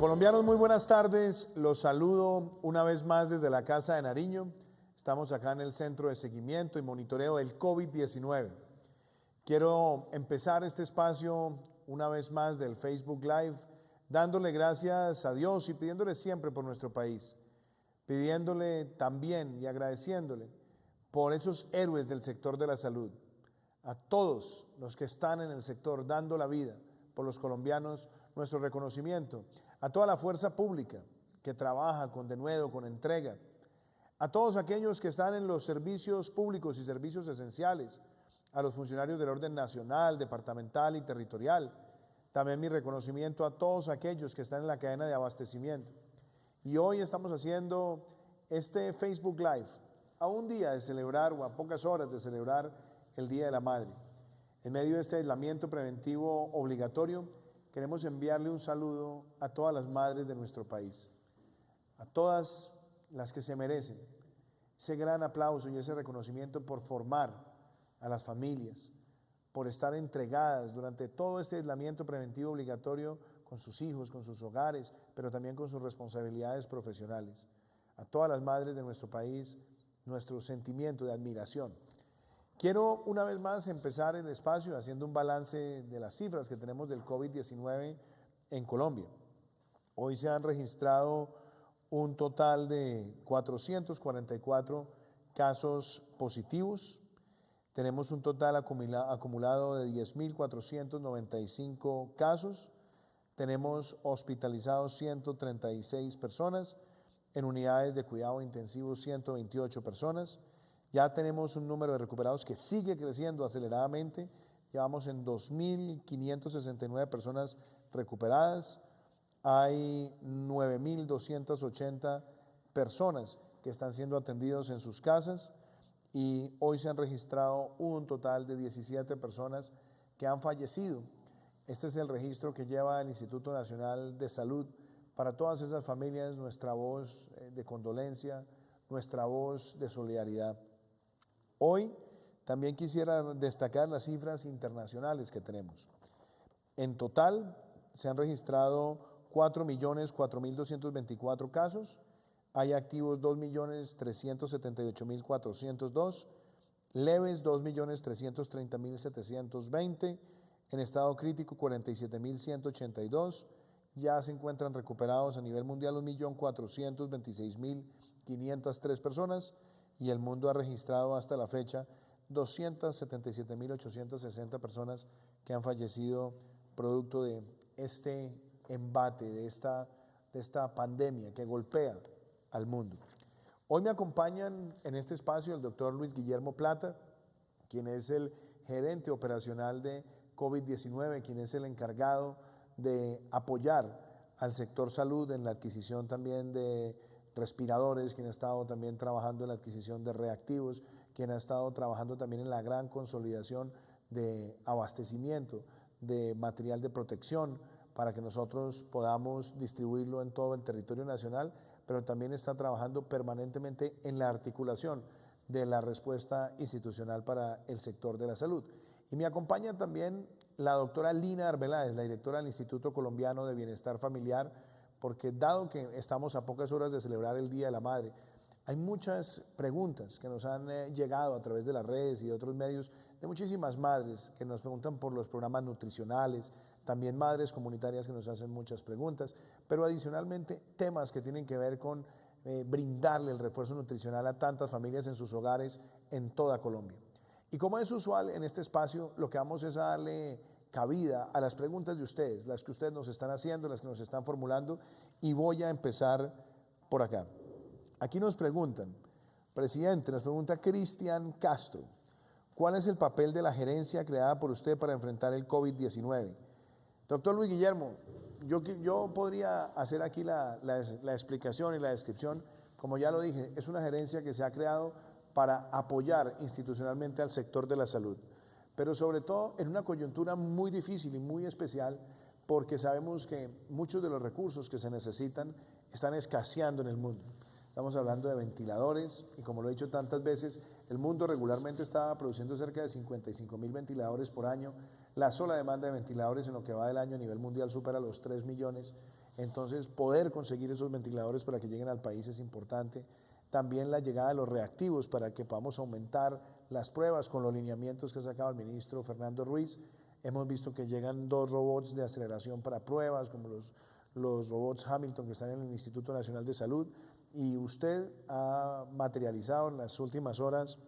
Colombianos, muy buenas tardes. Los saludo una vez más desde la Casa de Nariño. Estamos acá en el Centro de Seguimiento y Monitoreo del COVID-19. Quiero empezar este espacio una vez más del Facebook Live, dándole gracias a Dios y pidiéndole siempre por nuestro país, pidiéndole también y agradeciéndole por esos héroes del sector de la salud, a todos los que están en el sector dando la vida por los colombianos, nuestro reconocimiento, a toda la fuerza pública que trabaja con denuedo, con entrega, a todos aquellos que están en los servicios públicos y servicios esenciales, a los funcionarios del orden nacional, departamental y territorial. También mi reconocimiento a todos aquellos que están en la cadena de abastecimiento. Y hoy estamos haciendo este Facebook Live a un día de celebrar o a pocas horas de celebrar el Día de la Madre. En medio de este aislamiento preventivo obligatorio, queremos enviarle un saludo a todas las madres de nuestro país, a todas las que se merecen ese gran aplauso y ese reconocimiento por formar a las familias, por estar entregadas durante todo este aislamiento preventivo obligatorio con sus hijos, con sus hogares, pero también con sus responsabilidades profesionales. A todas las madres de nuestro país, nuestro sentimiento de admiración. Quiero una vez más empezar el espacio haciendo un balance de las cifras que tenemos del COVID-19 en Colombia. Hoy se han registrado un total de 444 casos positivos. Tenemos un total acumulado de 10.495 casos. Tenemos hospitalizados 136 personas, en unidades de cuidado intensivo 128 personas. Ya tenemos un número de recuperados que sigue creciendo aceleradamente. Llevamos en 2.569 personas recuperadas. Hay 9.280 personas que están siendo atendidos en sus casas y hoy se han registrado un total de 17 personas que han fallecido. Este es el registro que lleva el Instituto Nacional de Salud. Para todas esas familias, nuestra voz de condolencia, nuestra voz de solidaridad. Hoy también quisiera destacar las cifras internacionales que tenemos. En total se han registrado 4.004.224 casos, hay activos 2.378.402, leves 2.330.720, en estado crítico 47.182, ya se encuentran recuperados a nivel mundial 1.426.503 personas y el mundo ha registrado hasta la fecha 277.860 personas que han fallecido producto de este embate, de esta pandemia que golpea al mundo. Hoy me acompañan en este espacio el doctor Luis Guillermo Plata, quien es el gerente operacional de COVID-19, quien es el encargado de apoyar al sector salud en la adquisición también de respiradores, quien ha estado también trabajando en la adquisición de reactivos, quien ha estado trabajando también en la gran consolidación de abastecimiento de material de protección para que nosotros podamos distribuirlo en todo el territorio nacional, pero también está trabajando permanentemente en la articulación de la respuesta institucional para el sector de la salud. Y me acompaña también la doctora Lina Arbeláez, la directora del Instituto Colombiano de Bienestar Familiar, porque dado que estamos a pocas horas de celebrar el Día de la Madre, hay muchas preguntas que nos han llegado a través de las redes y de otros medios de muchísimas madres que nos preguntan por los programas nutricionales, también madres comunitarias que nos hacen muchas preguntas, pero adicionalmente temas que tienen que ver con brindarle el refuerzo nutricional a tantas familias en sus hogares en toda Colombia. Y como es usual en este espacio, lo que vamos es a darle cabida a las preguntas de ustedes, las que ustedes nos están haciendo, las que nos están formulando, y voy a empezar por acá. Aquí nos preguntan, presidente, nos pregunta Cristian Castro, ¿cuál es el papel de la gerencia creada por usted para enfrentar el COVID-19? Doctor Luis Guillermo, yo podría hacer aquí la explicación y la descripción, como ya lo dije, es una gerencia que se ha creado para apoyar institucionalmente al sector de la salud, pero sobre todo en una coyuntura muy difícil y muy especial, porque sabemos que muchos de los recursos que se necesitan están escaseando en el mundo. Estamos hablando de ventiladores y, como lo he dicho tantas veces, el mundo regularmente está produciendo cerca de 55.000 ventiladores por año. La sola demanda de ventiladores en lo que va del año a nivel mundial supera los 3 millones. Entonces, poder conseguir esos ventiladores para que lleguen al país es importante. También la llegada de los reactivos para que podamos aumentar las pruebas con los lineamientos que ha sacado el ministro Fernando Ruiz. Hemos visto que llegan 2 robots de aceleración para pruebas, como los robots Hamilton que están en el Instituto Nacional de Salud. Y usted ha materializado en las últimas horas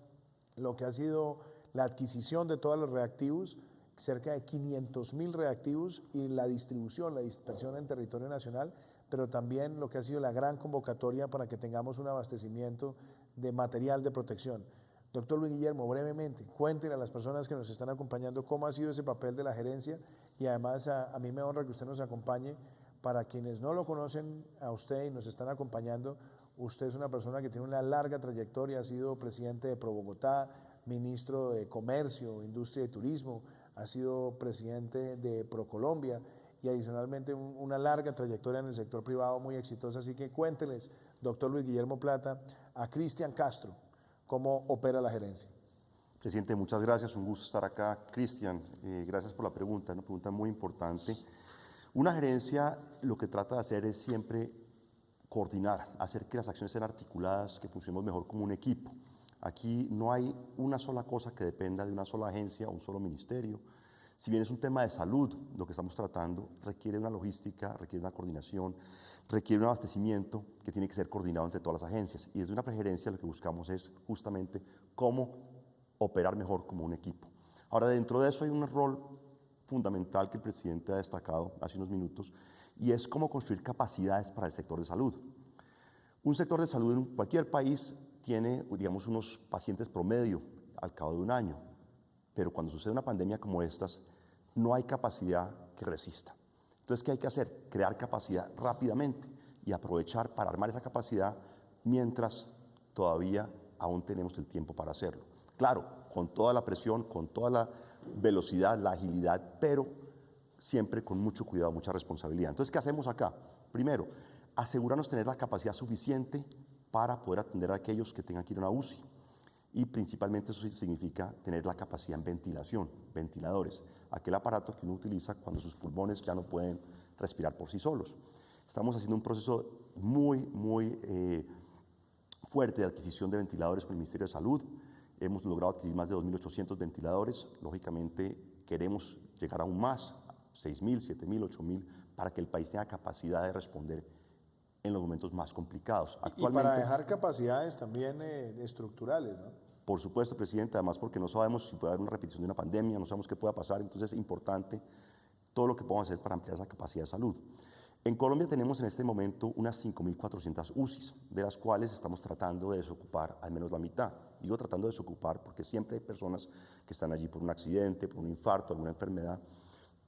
lo que ha sido la adquisición de todos los reactivos, cerca de 500.000 reactivos, y la distribución, la dispersión en territorio nacional, pero también lo que ha sido la gran convocatoria para que tengamos un abastecimiento de material de protección. Doctor Luis Guillermo, brevemente, cuéntenle a las personas que nos están acompañando cómo ha sido ese papel de la gerencia, y además a mí me honra que usted nos acompañe. Para quienes no lo conocen a usted y nos están acompañando, usted es una persona que tiene una larga trayectoria, ha sido presidente de Pro Bogotá, ministro de Comercio, Industria y Turismo, ha sido presidente de ProColombia y adicionalmente una larga trayectoria en el sector privado muy exitosa. Así que cuénteles, doctor Luis Guillermo Plata, a Cristian Castro, cómo opera la gerencia. Presidente, muchas gracias, un gusto estar acá. Cristian, gracias por la pregunta, una pregunta muy importante. Una gerencia lo que trata de hacer es siempre coordinar, hacer que las acciones sean articuladas, que funcionemos mejor como un equipo. Aquí no hay una sola cosa que dependa de una sola agencia o un solo ministerio. Si bien es un tema de salud, lo que estamos tratando requiere una logística, requiere una coordinación, requiere un abastecimiento que tiene que ser coordinado entre todas las agencias. Y desde una pregerencia lo que buscamos es justamente cómo operar mejor como un equipo. Ahora, dentro de eso hay un rol fundamental que el presidente ha destacado hace unos minutos, y es cómo construir capacidades para el sector de salud. Un sector de salud en cualquier país tiene, digamos, unos pacientes promedio al cabo de un año, pero cuando sucede una pandemia como estas, no hay capacidad que resista. Entonces, ¿qué hay que hacer? Crear capacidad rápidamente y aprovechar para armar esa capacidad mientras todavía aún tenemos el tiempo para hacerlo. Claro, con toda la presión, con toda la velocidad, la agilidad, pero siempre con mucho cuidado, mucha responsabilidad. Entonces, ¿qué hacemos acá? Primero, asegurarnos de tener la capacidad suficiente para poder atender a aquellos que tengan que ir a una UCI. Y principalmente eso significa tener la capacidad en ventilación, ventiladores, aquel aparato que uno utiliza cuando sus pulmones ya no pueden respirar por sí solos. Estamos haciendo un proceso muy fuerte de adquisición de ventiladores con el Ministerio de Salud. Hemos logrado adquirir más de 2.800 ventiladores. Lógicamente queremos llegar aún más, 6.000, 7.000, 8.000, para que el país tenga capacidad de responder en los momentos más complicados. Actualmente, y para dejar capacidades también estructurales, ¿no? Por supuesto, presidente, además porque no sabemos si puede haber una repetición de una pandemia, no sabemos qué pueda pasar, entonces es importante todo lo que podamos hacer para ampliar esa capacidad de salud. En Colombia tenemos en este momento unas 5.400 UCIs, de las cuales estamos tratando de desocupar al menos la mitad. Digo tratando de desocupar porque siempre hay personas que están allí por un accidente, por un infarto, alguna enfermedad,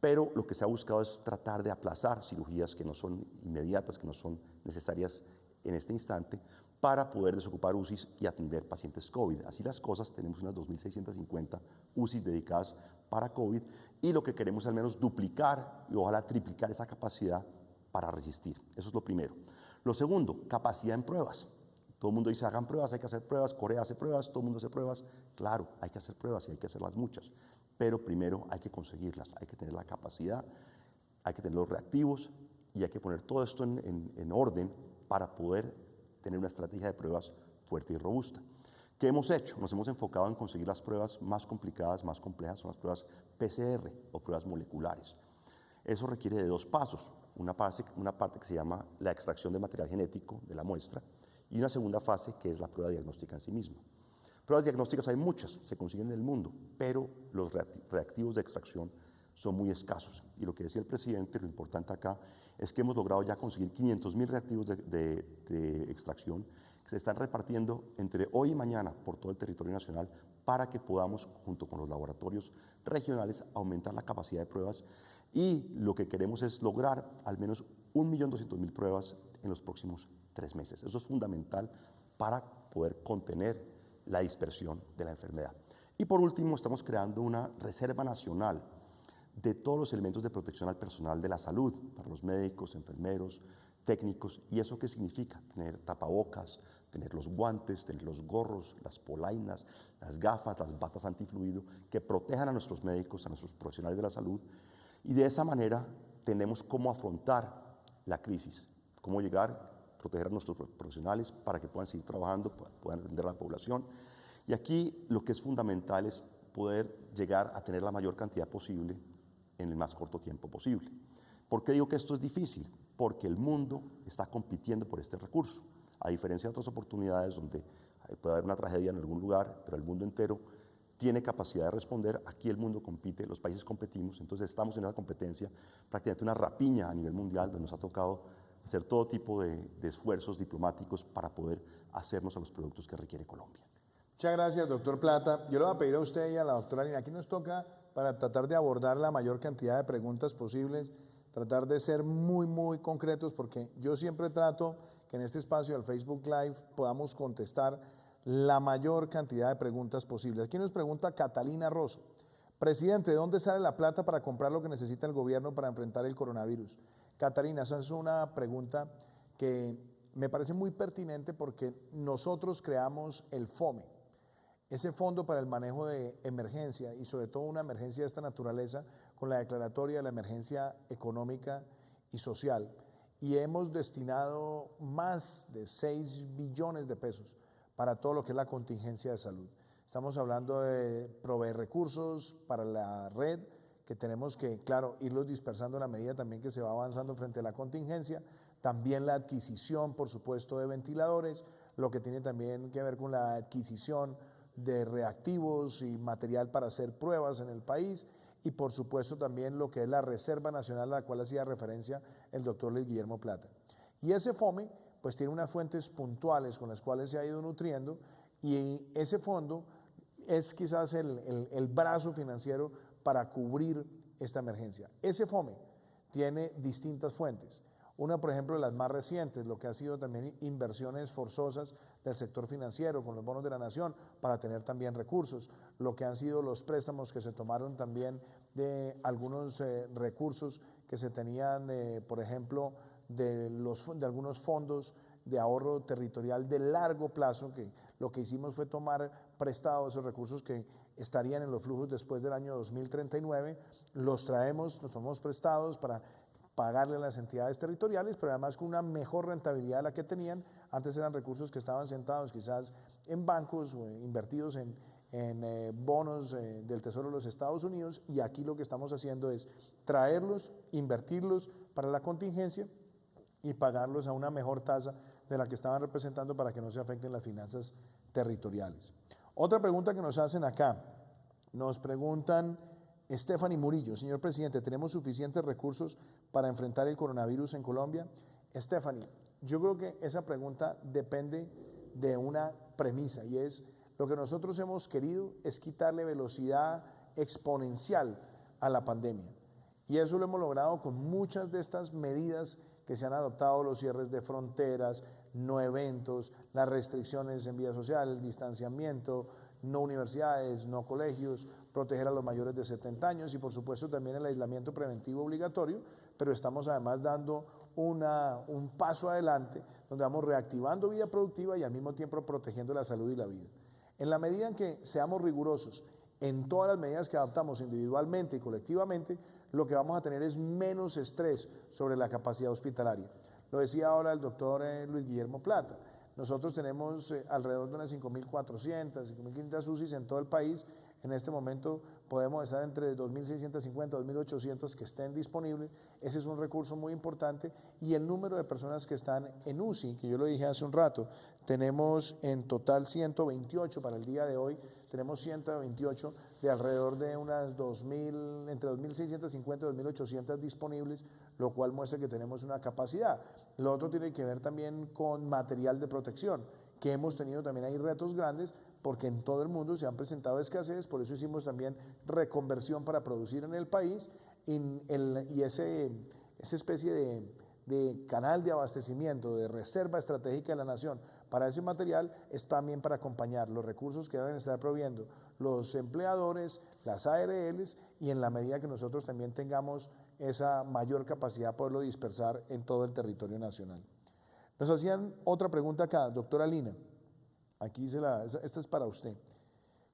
pero lo que se ha buscado es tratar de aplazar cirugías que no son inmediatas, que no son necesarias en este instante, para poder desocupar UCIs y atender pacientes COVID. Así las cosas, tenemos unas 2.650 UCIs dedicadas para COVID, y lo que queremos es al menos duplicar y ojalá triplicar esa capacidad para resistir. Eso es lo primero. Lo segundo, capacidad en pruebas. Todo el mundo dice, hagan pruebas, hay que hacer pruebas, Corea hace pruebas, todo el mundo hace pruebas. Claro, hay que hacer pruebas y hay que hacerlas muchas, pero primero hay que conseguirlas, hay que tener la capacidad, hay que tener los reactivos y hay que poner todo esto en orden para poder tener una estrategia de pruebas fuerte y robusta. ¿Qué hemos hecho? Nos hemos enfocado en conseguir las pruebas más complicadas, más complejas, son las pruebas PCR o pruebas moleculares. Eso requiere de 2 pasos, una parte que se llama la extracción de material genético de la muestra y una segunda fase que es la prueba diagnóstica en sí misma. Pruebas diagnósticas hay muchas, se consiguen en el mundo, pero los reactivos de extracción son muy escasos. Y lo que decía el presidente, lo importante acá, es que hemos logrado ya conseguir 500.000 reactivos de extracción que se están repartiendo entre hoy y mañana por todo el territorio nacional para que podamos, junto con los laboratorios regionales, aumentar la capacidad de pruebas. Y lo que queremos es lograr al menos 1.200.000 pruebas en los próximos 3 meses. Eso es fundamental para poder contener la dispersión de la enfermedad. Y por último, estamos creando una reserva nacional de todos los elementos de protección al personal de la salud, para los médicos, enfermeros, técnicos. ¿Y eso qué significa? Tener tapabocas, tener los guantes, tener los gorros, las polainas, las gafas, las batas antifluido, que protejan a nuestros médicos, a nuestros profesionales de la salud. Y de esa manera tenemos cómo afrontar la crisis. Cómo llegar, proteger a nuestros profesionales para que puedan seguir trabajando, puedan atender a la población. Y aquí lo que es fundamental es poder llegar a tener la mayor cantidad posible en el más corto tiempo posible. ¿Por qué digo que esto es difícil? Porque el mundo está compitiendo por este recurso. A diferencia de otras oportunidades donde puede haber una tragedia en algún lugar, pero el mundo entero tiene capacidad de responder. Aquí el mundo compite, los países competimos, entonces estamos en esa competencia, prácticamente una rapiña a nivel mundial, donde nos ha tocado hacer todo tipo de esfuerzos diplomáticos para poder hacernos a los productos que requiere Colombia. Muchas gracias, doctor Plata. Yo le voy a pedir a usted y a la doctora Lina, aquí nos toca para tratar de abordar la mayor cantidad de preguntas posibles, tratar de ser muy concretos, porque yo siempre trato que en este espacio del Facebook Live podamos contestar la mayor cantidad de preguntas posibles. Aquí nos pregunta Catalina Rosso. Presidente, ¿de dónde sale la plata para comprar lo que necesita el gobierno para enfrentar el coronavirus? Catalina, esa es una pregunta que me parece muy pertinente porque nosotros creamos el FOME, ese Fondo para el Manejo de Emergencia, y sobre todo una emergencia de esta naturaleza, con la declaratoria de la emergencia económica y social. Y hemos destinado más de 6 billones de pesos para todo lo que es la contingencia de salud. Estamos hablando de proveer recursos para la red, que tenemos que, claro, irlos dispersando en la medida también que se va avanzando frente a la contingencia. También la adquisición, por supuesto, de ventiladores, lo que tiene también que ver con la adquisición de reactivos y material para hacer pruebas en el país, y por supuesto también lo que es la Reserva Nacional, a la cual hacía referencia el doctor Luis Guillermo Plata. Y ese FOME pues tiene unas fuentes puntuales con las cuales se ha ido nutriendo, y ese fondo es quizás el brazo financiero para cubrir esta emergencia. Ese FOME tiene distintas fuentes. Una, por ejemplo, de las más recientes, lo que ha sido también inversiones forzosas del sector financiero con los bonos de la nación para tener también recursos, lo que han sido los préstamos que se tomaron también de algunos recursos que se tenían, por ejemplo, de algunos fondos de ahorro territorial de largo plazo, que lo que hicimos fue tomar prestados esos recursos que estarían en los flujos después del año 2039, los traemos, los tomamos prestados para pagarle a las entidades territoriales, pero además con una mejor rentabilidad de la que tenían. Antes eran recursos que estaban sentados quizás en bancos o invertidos en bonos del Tesoro de los Estados Unidos, y aquí lo que estamos haciendo es traerlos, invertirlos para la contingencia y pagarlos a una mejor tasa de la que estaban representando para que no se afecten las finanzas territoriales. Otra pregunta que nos hacen acá, nos preguntan Stephanie Murillo: señor presidente, ¿tenemos suficientes recursos para enfrentar el coronavirus en Colombia? Stephanie, yo creo que esa pregunta depende de una premisa, y es lo que nosotros hemos querido es quitarle velocidad exponencial a la pandemia, y eso lo hemos logrado con muchas de estas medidas que se han adoptado: los cierres de fronteras, no eventos, las restricciones en vía social, el distanciamiento, no universidades, no colegios, proteger a los mayores de 70 años y por supuesto también el aislamiento preventivo obligatorio, pero estamos además dando un paso adelante donde vamos reactivando vida productiva y al mismo tiempo protegiendo la salud y la vida. En la medida en que seamos rigurosos en todas las medidas que adoptamos individualmente y colectivamente, lo que vamos a tener es menos estrés sobre la capacidad hospitalaria. Lo decía ahora el doctor Luis Guillermo Plata. Nosotros tenemos alrededor de unas 5.400, 5.500 UCIs en todo el país. En este momento podemos estar entre 2.650, 2.800 que estén disponibles. Ese es un recurso muy importante. Y el número de personas que están en UCI, que yo lo dije hace un rato, tenemos en total 128 para el día de hoy. Tenemos 128 de alrededor de unas 2.000, entre 2.650 y 2.800 disponibles, lo cual muestra que tenemos una capacidad. Lo otro tiene que ver también con material de protección, que hemos tenido también ahí retos grandes, porque en todo el mundo se han presentado escasez, por eso hicimos también reconversión para producir en el país, y esa especie de canal de abastecimiento, de reserva estratégica de la nación para ese material, es también para acompañar los recursos que deben estar proviendo los empleadores, las ARLs, y en la medida que nosotros también tengamos esa mayor capacidad poderlo dispersar en todo el territorio nacional. Nos hacían otra pregunta acá, doctora Lina, aquí esta es para usted.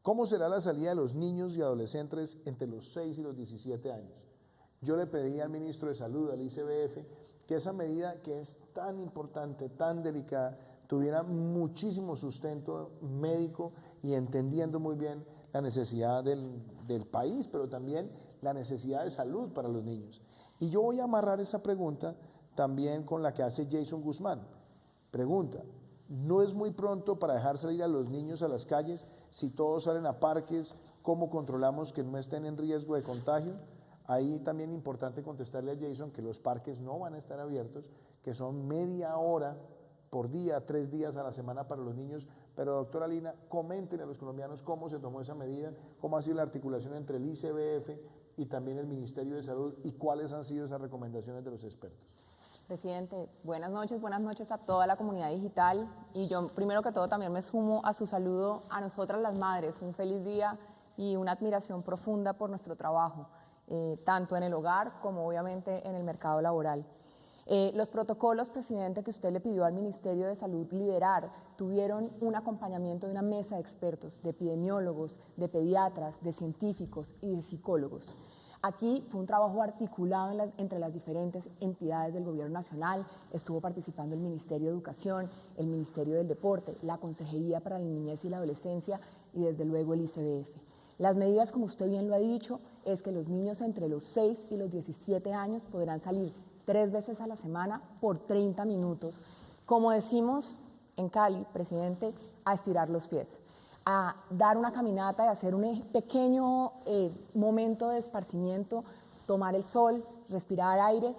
¿Cómo será la salida de los niños y adolescentes entre los 6 y los 17 años? Yo le pedí al ministro de Salud, al ICBF, que esa medida que es tan importante, tan delicada, tuviera muchísimo sustento médico y entendiendo muy bien la necesidad del país, pero también la necesidad de salud para los niños. Y yo voy a amarrar esa pregunta también con la que hace Jason Guzmán. Pregunta, ¿no es muy pronto para dejar salir a los niños a las calles? Si todos salen a parques, ¿cómo controlamos que no estén en riesgo de contagio? Ahí también es importante contestarle a Jason que los parques no van a estar abiertos, que son media hora por día, 3 días a la semana para los niños. Pero doctora Lina, coméntenle a los colombianos cómo se tomó esa medida, cómo ha sido la articulación entre el ICBF y también el Ministerio de Salud y cuáles han sido esas recomendaciones de los expertos. Presidente, buenas noches a toda la comunidad digital y yo primero que todo también me sumo a su saludo a nosotras las madres, un feliz día y una admiración profunda por nuestro trabajo, tanto en el hogar como obviamente en el mercado laboral. Los protocolos, presidente, que usted le pidió al Ministerio de Salud liderar, tuvieron un acompañamiento de una mesa de expertos, de epidemiólogos, de pediatras, de científicos y de psicólogos. Aquí fue un trabajo articulado entre las diferentes entidades del Gobierno Nacional, estuvo participando el Ministerio de Educación, el Ministerio del Deporte, la Consejería para la Niñez y la Adolescencia y desde luego el ICBF. Las medidas, como usted bien lo ha dicho, es que los niños entre los 6 y los 17 años podrán salir 3 veces a la semana por 30 minutos. Como decimos en Cali, presidente, a estirar los pies, a dar una caminata y hacer un pequeño momento de esparcimiento, tomar el sol, respirar aire.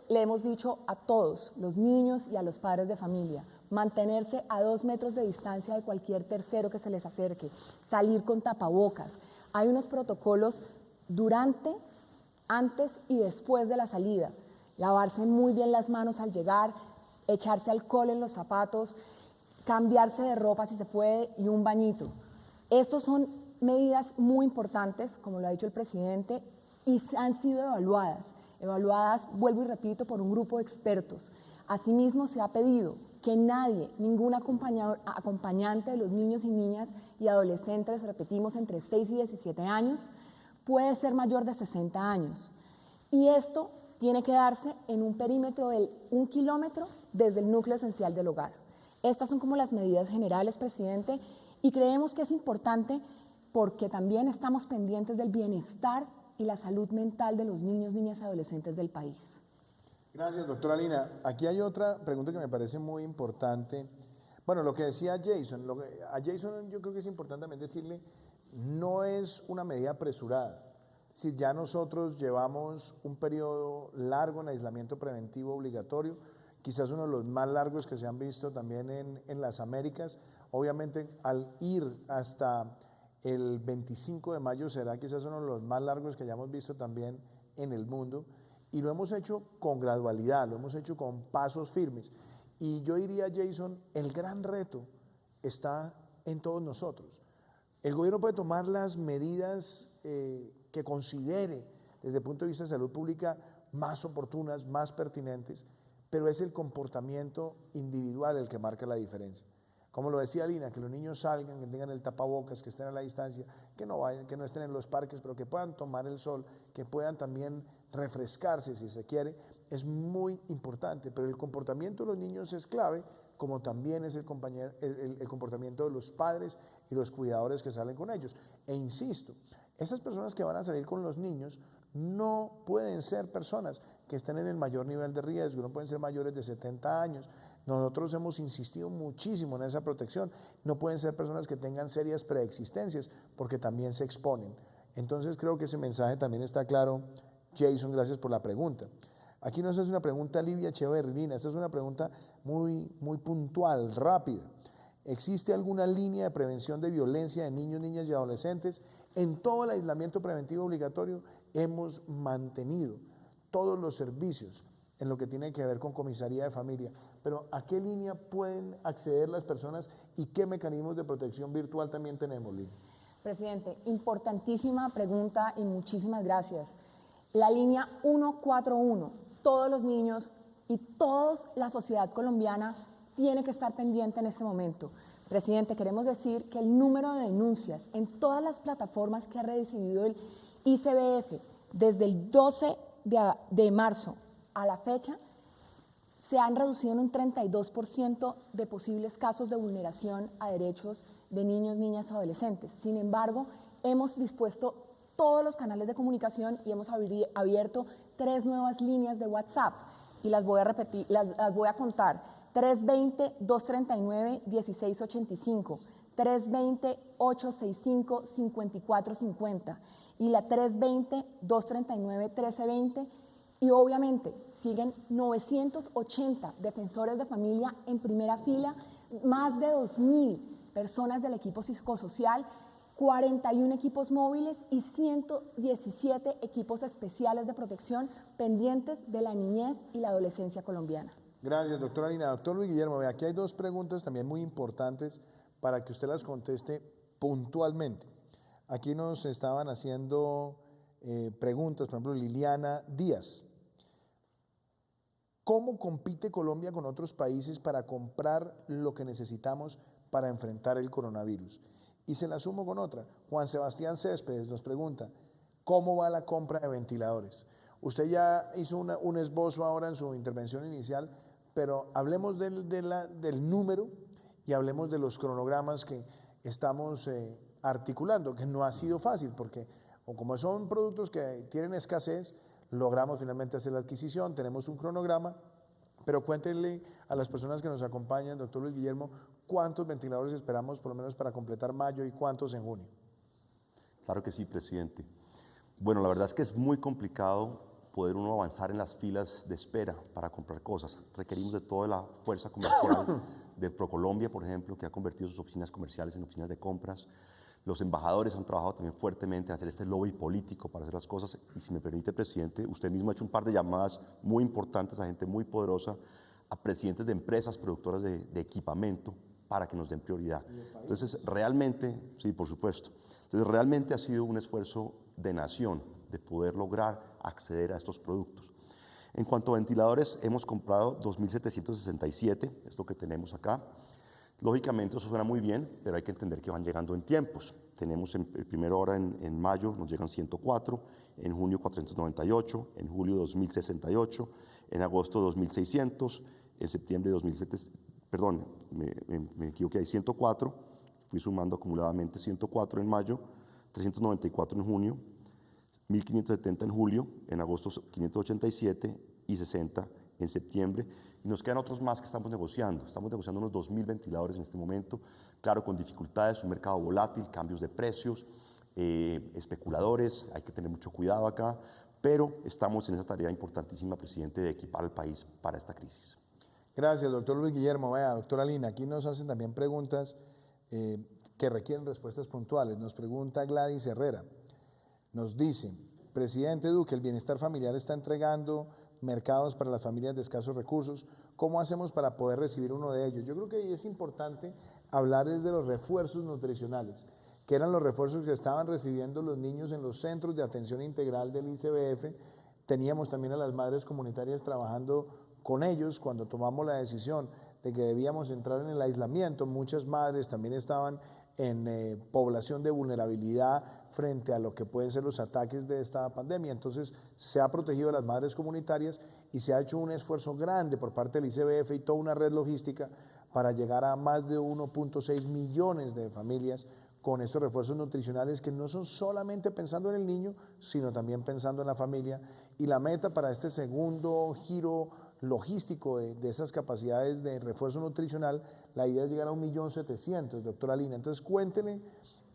Le hemos dicho a todos, los niños y a los padres de familia, mantenerse a 2 metros de distancia de cualquier tercero que se les acerque, salir con tapabocas. Hay unos protocolos durante, antes y después de la salida. Lavarse muy bien las manos al llegar, echarse alcohol en los zapatos, cambiarse de ropa si se puede y un bañito. Estos son medidas muy importantes, como lo ha dicho el presidente, y han sido evaluadas, vuelvo y repito, por un grupo de expertos. Asimismo, se ha pedido que nadie, ningún acompañante de los niños y niñas y adolescentes, repetimos, entre 6 y 17 años, puede ser mayor de 60 años. Y esto tiene que darse en un perímetro de 1 kilómetro desde el núcleo esencial del hogar. Estas son como las medidas generales, presidente, y creemos que es importante porque también estamos pendientes del bienestar y la salud mental de los niños, niñas y adolescentes del país. Gracias, doctora Lina. Aquí hay otra pregunta que me parece muy importante. Bueno, lo que decía Jason, a Jason yo creo que es importante también decirle, no es una medida apresurada. Si ya nosotros llevamos un periodo largo en aislamiento preventivo obligatorio, quizás uno de los más largos que se han visto también en las Américas. Obviamente, al ir hasta el 25 de mayo será quizás uno de los más largos que hayamos visto también en el mundo. Y lo hemos hecho con gradualidad, lo hemos hecho con pasos firmes. Y yo diría, Jason, el gran reto está en todos nosotros. El gobierno puede tomar las medidas que considere desde el punto de vista de salud pública más oportunas, más pertinentes, pero es el comportamiento individual el que marca la diferencia. Como lo decía Lina, que los niños salgan, que tengan el tapabocas, que estén a la distancia, que no vayan, que no estén en los parques, pero que puedan tomar el sol, que puedan también refrescarse si se quiere, es muy importante. Pero el comportamiento de los niños es clave, como también es el comportamiento de los padres y los cuidadores que salen con ellos. E insisto, esas personas que van a salir con los niños no pueden ser personas que estén en el mayor nivel de riesgo, no pueden ser mayores de 70 años. Nosotros hemos insistido muchísimo en esa protección. No pueden ser personas que tengan serias preexistencias porque también se exponen. Entonces creo que ese mensaje también está claro. Jason, gracias por la pregunta. Aquí nos hace una pregunta Livia Echeverrina. Esta es una pregunta muy puntual, rápida. ¿Existe alguna línea de prevención de violencia de niños, niñas y adolescentes? En todo el aislamiento preventivo obligatorio hemos mantenido todos los servicios en lo que tiene que ver con comisaría de familia. Pero ¿a qué línea pueden acceder las personas y qué mecanismos de protección virtual también tenemos, Lina? Presidente, importantísima pregunta y muchísimas gracias. La línea 141, todos los niños y toda la sociedad colombiana tiene que estar pendiente en este momento. Presidente, queremos decir que el número de denuncias en todas las plataformas que ha recibido el ICBF desde el 12 de marzo a la fecha se han reducido en un 32% de posibles casos de vulneración a derechos de niños, niñas o adolescentes. Sin embargo, hemos dispuesto todos los canales de comunicación y hemos abierto 3 nuevas líneas de WhatsApp y las voy a repetir, las voy a contar: 320-239-1685, 320-865-5450 y la 320-239-1320, y obviamente siguen 980 defensores de familia en primera fila, más de 2.000 personas del equipo psicosocial, 41 equipos móviles y 117 equipos especiales de protección pendientes de la niñez y la adolescencia colombiana. Gracias, doctora Lina. Doctor Luis Guillermo, aquí hay 2 preguntas también muy importantes para que usted las conteste puntualmente. Aquí nos estaban haciendo preguntas, por ejemplo, Liliana Díaz. ¿Cómo compite Colombia con otros países para comprar lo que necesitamos para enfrentar el coronavirus? Y se la sumo con otra. Juan Sebastián Céspedes nos pregunta, ¿cómo va la compra de ventiladores? Usted ya hizo un esbozo ahora en su intervención inicial, pero hablemos del número y hablemos de los cronogramas que estamos articulando, que no ha sido fácil, porque como son productos que tienen escasez, logramos finalmente hacer la adquisición, tenemos un cronograma, pero cuéntenle a las personas que nos acompañan, doctor Luis Guillermo, ¿cuántos ventiladores esperamos por lo menos para completar mayo y cuántos en junio? Claro que sí, presidente. Bueno, la verdad es que es muy complicado poder uno avanzar en las filas de espera para comprar cosas. Requerimos de toda la fuerza comercial de ProColombia, por ejemplo, que ha convertido sus oficinas comerciales en oficinas de compras. Los embajadores han trabajado también fuertemente en hacer este lobby político para hacer las cosas. Y si me permite, presidente, usted mismo ha hecho un par de llamadas muy importantes a gente muy poderosa, a presidentes de empresas productoras de equipamiento para que nos den prioridad. Entonces, realmente, sí, por supuesto. Entonces, realmente ha sido un esfuerzo de nación de poder lograr acceder a estos productos. En cuanto a ventiladores, hemos comprado 2.767, es lo que tenemos acá. Lógicamente eso suena muy bien, pero hay que entender que van llegando en tiempos. Tenemos el primero ahora en mayo nos llegan 104, en junio 498, en julio 2068, en agosto 2600, en septiembre 2700, perdón, me equivoqué, hay 104, fui sumando acumuladamente 104 en mayo, 394 en junio, 1570 en julio, en agosto 587 y 60 en septiembre. Y nos quedan otros más que estamos negociando. Estamos negociando unos 2.000 ventiladores en este momento, claro, con dificultades, un mercado volátil, cambios de precios, especuladores, hay que tener mucho cuidado acá, pero estamos en esa tarea importantísima, presidente, de equipar al país para esta crisis. Gracias, doctor Luis Guillermo. Vea, doctora Lina, aquí nos hacen también preguntas que requieren respuestas puntuales. Nos pregunta Gladys Herrera, nos dice, presidente Duque, el bienestar familiar está entregando mercados para las familias de escasos recursos. ¿Cómo hacemos para poder recibir uno de ellos? Yo creo que es importante hablar desde los refuerzos nutricionales, que eran los refuerzos que estaban recibiendo los niños en los centros de atención integral del ICBF. Teníamos también a las madres comunitarias trabajando con ellos cuando tomamos la decisión de que debíamos entrar en el aislamiento. Muchas madres también estaban en población de vulnerabilidad frente a lo que pueden ser los ataques de esta pandemia. Entonces se ha protegido a las madres comunitarias y se ha hecho un esfuerzo grande por parte del ICBF y toda una red logística para llegar a más de 1.6 millones de familias con estos refuerzos nutricionales que no son solamente pensando en el niño, sino también pensando en la familia. Y la meta para este segundo giro logístico de esas capacidades de refuerzo nutricional, la idea es llegar a 1.700.000, doctora Lina. Entonces cuéntele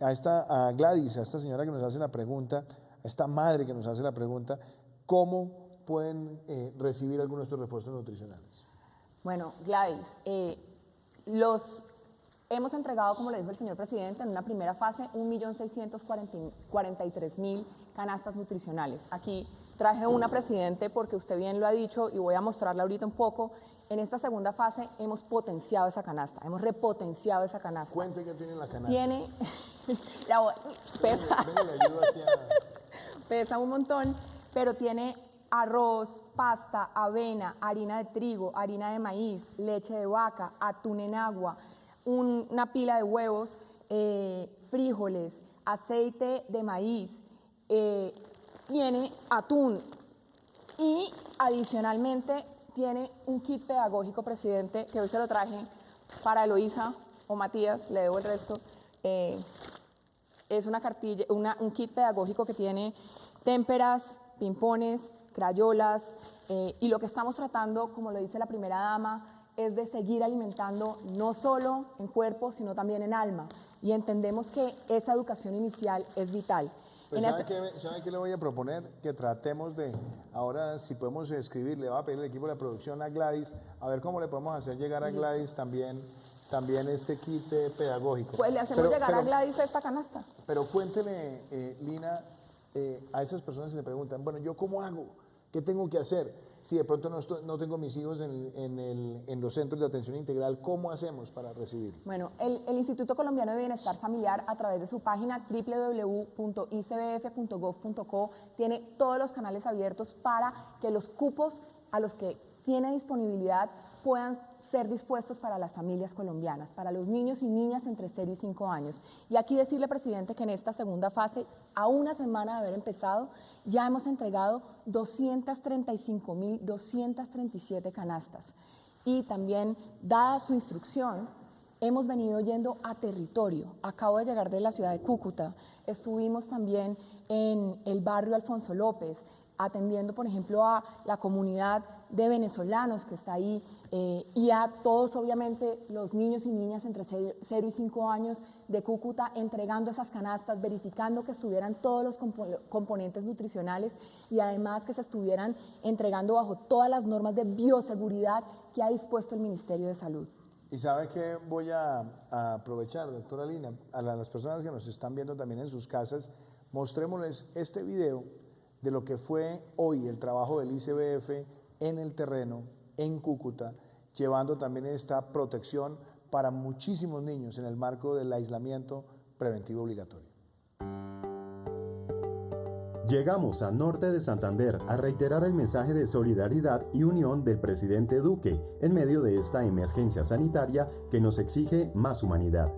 a Gladys, a esta señora que nos hace la pregunta, a esta madre que nos hace la pregunta, ¿cómo pueden recibir algunos de estos refuerzos nutricionales? Bueno, Gladys, hemos entregado, como le dijo el señor presidente, en una primera fase 1.643.000 canastas nutricionales. Aquí traje una, presidente, porque usted bien lo ha dicho y voy a mostrarle ahorita un poco. En esta segunda fase hemos potenciado esa canasta, hemos repotenciado esa canasta. Cuente qué tiene la canasta. Tiene, pesa, pesa un montón, pero tiene arroz, pasta, avena, harina de trigo, harina de maíz, leche de vaca, atún en agua, una pila de huevos, frijoles, aceite de maíz, tiene atún y adicionalmente tiene un kit pedagógico, presidente, que hoy se lo traje para Eloísa o Matías, le debo el resto. Es una cartilla, un kit pedagógico que tiene témperas, pimpones, crayolas, y lo que estamos tratando, como lo dice la primera dama, es de seguir alimentando no solo en cuerpo, sino también en alma. Y entendemos que esa educación inicial es vital. Pues ¿sabe qué le voy a proponer? Que tratemos de, ahora si podemos escribir, le voy a pedir al equipo de producción a Gladys, a ver cómo le podemos hacer llegar a Gladys también este kit pedagógico. Pues le hacemos llegar a Gladys esta canasta. Pero cuéntele, Lina, a esas personas que se preguntan, bueno, ¿yo cómo hago? ¿Qué tengo que hacer? Si de pronto no tengo mis hijos en los centros de atención integral, ¿cómo hacemos para recibirlo? Bueno, el Instituto Colombiano de Bienestar Familiar, a través de su página www.icbf.gov.co, tiene todos los canales abiertos para que los cupos a los que tiene disponibilidad puedan ser dispuestos para las familias colombianas, para los niños y niñas entre 0 y 5 años. Y aquí decirle, presidente, que en esta segunda fase, a una semana de haber empezado, ya hemos entregado 235.237 canastas. Y también, dada su instrucción, hemos venido yendo a territorio. Acabo de llegar de la ciudad de Cúcuta, estuvimos también en el barrio Alfonso López, atendiendo, por ejemplo, a la comunidad de venezolanos que está ahí y a todos, obviamente, los niños y niñas entre 0 y 5 años de Cúcuta, entregando esas canastas, verificando que estuvieran todos los componentes nutricionales y además que se estuvieran entregando bajo todas las normas de bioseguridad que ha dispuesto el Ministerio de Salud. Y sabe que voy a aprovechar, doctora Lina, a las personas que nos están viendo también en sus casas, mostrémosles este video de lo que fue hoy el trabajo del ICBF en el terreno, en Cúcuta, llevando también esta protección para muchísimos niños en el marco del aislamiento preventivo obligatorio. Llegamos a Norte de Santander a reiterar el mensaje de solidaridad y unión del presidente Duque en medio de esta emergencia sanitaria que nos exige más humanidad.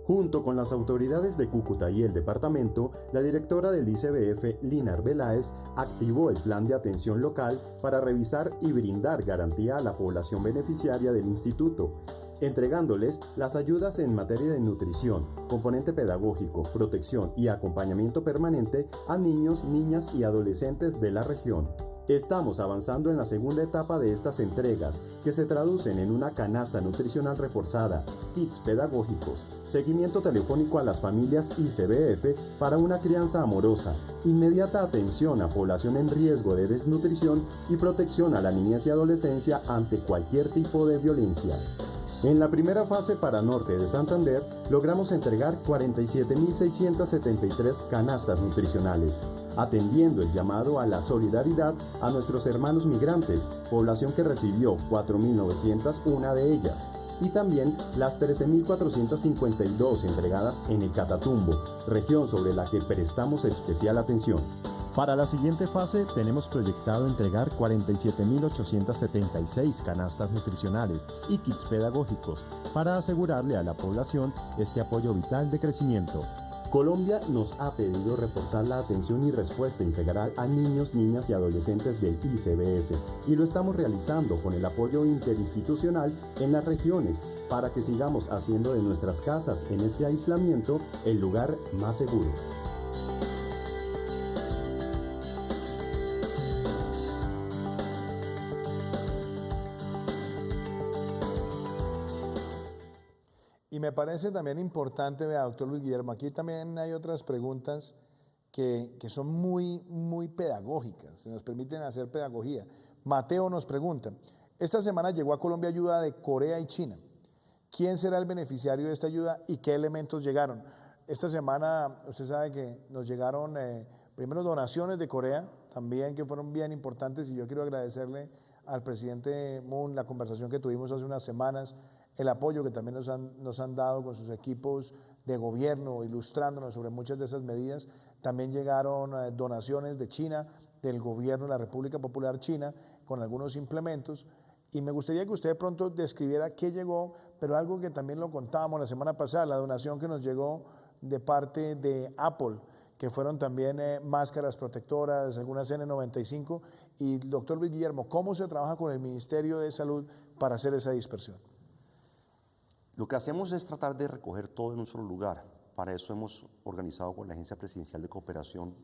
Junto con las autoridades de Cúcuta y el departamento, la directora del ICBF, Lina Arbeláez, activó el plan de atención local para revisar y brindar garantía a la población beneficiaria del instituto, entregándoles las ayudas en materia de nutrición, componente pedagógico, protección y acompañamiento permanente a niños, niñas y adolescentes de la región. Estamos avanzando en la segunda etapa de estas entregas, que se traducen en una canasta nutricional reforzada, kits pedagógicos, seguimiento telefónico a las familias ICBF para una crianza amorosa, inmediata atención a población en riesgo de desnutrición y protección a la niñez y adolescencia ante cualquier tipo de violencia. En la primera fase para Norte de Santander, logramos entregar 47.673 canastas nutricionales, atendiendo el llamado a la solidaridad a nuestros hermanos migrantes, población que recibió 4.901 de ellas, y también las 13.452 entregadas en el Catatumbo, región sobre la que prestamos especial atención. Para la siguiente fase tenemos proyectado entregar 47.876 canastas nutricionales y kits pedagógicos para asegurarle a la población este apoyo vital de crecimiento. Colombia nos ha pedido reforzar la atención y respuesta integral a niños, niñas y adolescentes del ICBF y lo estamos realizando con el apoyo interinstitucional en las regiones para que sigamos haciendo de nuestras casas en este aislamiento el lugar más seguro. Y me parece también importante, vea, doctor Luis Guillermo, aquí también hay otras preguntas que son muy pedagógicas, se nos permiten hacer pedagogía. Mateo nos pregunta, esta semana llegó a Colombia ayuda de Corea y China. ¿Quién será el beneficiario de esta ayuda y qué elementos llegaron? Esta semana usted sabe que nos llegaron primero donaciones de Corea, también que fueron bien importantes, y yo quiero agradecerle al presidente Moon la conversación que tuvimos hace unas semanas, el apoyo que también nos han dado con sus equipos de gobierno, ilustrándonos sobre muchas de esas medidas. También llegaron donaciones de China, del gobierno de la República Popular China, con algunos implementos. Y me gustaría que usted de pronto describiera qué llegó, pero algo que también lo contábamos la semana pasada, la donación que nos llegó de parte de Apple, que fueron también máscaras protectoras, algunas N95. Y doctor Luis Guillermo, ¿cómo se trabaja con el Ministerio de Salud para hacer esa dispersión? Lo que hacemos es tratar de recoger todo en un solo lugar. Para eso hemos organizado con la Agencia Presidencial de Cooperación,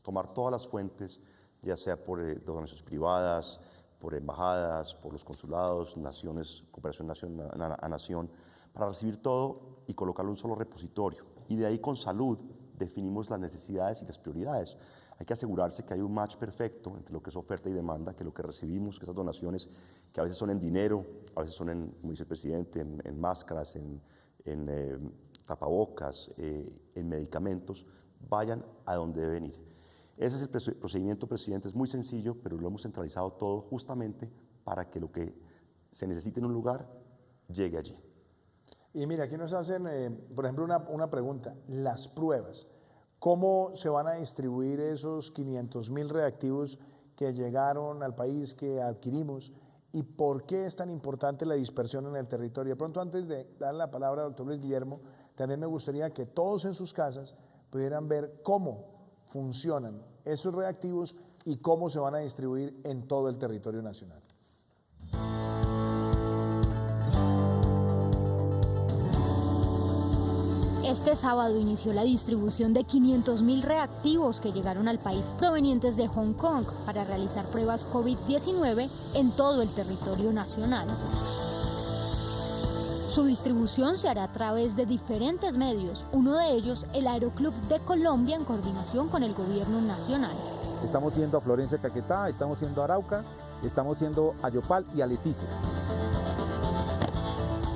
tomar todas las fuentes, ya sea por donaciones privadas, por embajadas, por los consulados, naciones, cooperación nación a nación, para recibir todo y colocarlo en un solo repositorio. Y de ahí con salud definimos las necesidades y las prioridades. Hay que asegurarse que hay un match perfecto entre lo que es oferta y demanda, que lo que recibimos, que esas donaciones, que a veces son en dinero, a veces son, como dice el presidente, en máscaras, en tapabocas, en medicamentos, vayan a donde deben ir. Ese es el procedimiento, presidente, es muy sencillo, pero lo hemos centralizado todo justamente para que lo que se necesite en un lugar llegue allí. Y mira, aquí nos hacen, por ejemplo, una pregunta, las pruebas. ¿Cómo se van a distribuir esos 500.000 reactivos que llegaron al país, que adquirimos? ¿Y por qué es tan importante la dispersión en el territorio? De pronto, antes de darle la palabra al doctor Luis Guillermo, también me gustaría que todos en sus casas pudieran ver cómo funcionan esos reactivos y cómo se van a distribuir en todo el territorio nacional. Este sábado inició la distribución de 500.000 reactivos que llegaron al país provenientes de Hong Kong para realizar pruebas COVID-19 en todo el territorio nacional. Su distribución se hará a través de diferentes medios, uno de ellos el Aeroclub de Colombia en coordinación con el gobierno nacional. Estamos yendo a Florencia, Caquetá, estamos yendo a Arauca, estamos yendo a Yopal y a Leticia.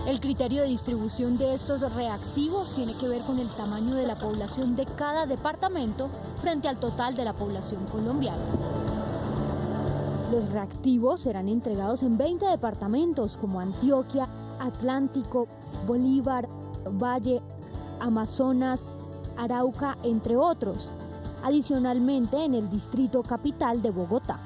El criterio de distribución de estos reactivos tiene que ver con el tamaño de la población de cada departamento frente al total de la población colombiana. Los reactivos serán entregados en 20 departamentos como Antioquia, Atlántico, Bolívar, Valle, Amazonas, Arauca, entre otros. Adicionalmente, en el distrito capital de Bogotá.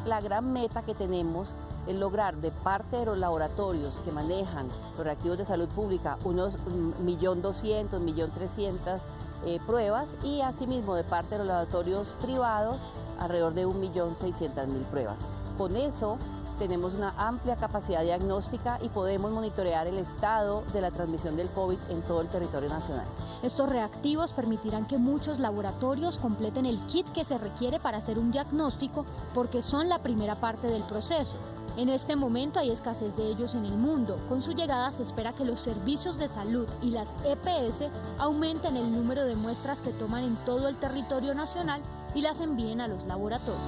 La gran meta que tenemos es lograr de parte de los laboratorios que manejan los reactivos de salud pública unos 1.200.000, 1.300.000 pruebas y asimismo de parte de los laboratorios privados alrededor de 1.600.000 pruebas. Con eso tenemos una amplia capacidad diagnóstica y podemos monitorear el estado de la transmisión del COVID en todo el territorio nacional. Estos reactivos permitirán que muchos laboratorios completen el kit que se requiere para hacer un diagnóstico porque son la primera parte del proceso. En este momento hay escasez de ellos en el mundo. Con su llegada se espera que los servicios de salud y las EPS aumenten el número de muestras que toman en todo el territorio nacional y las envíen a los laboratorios.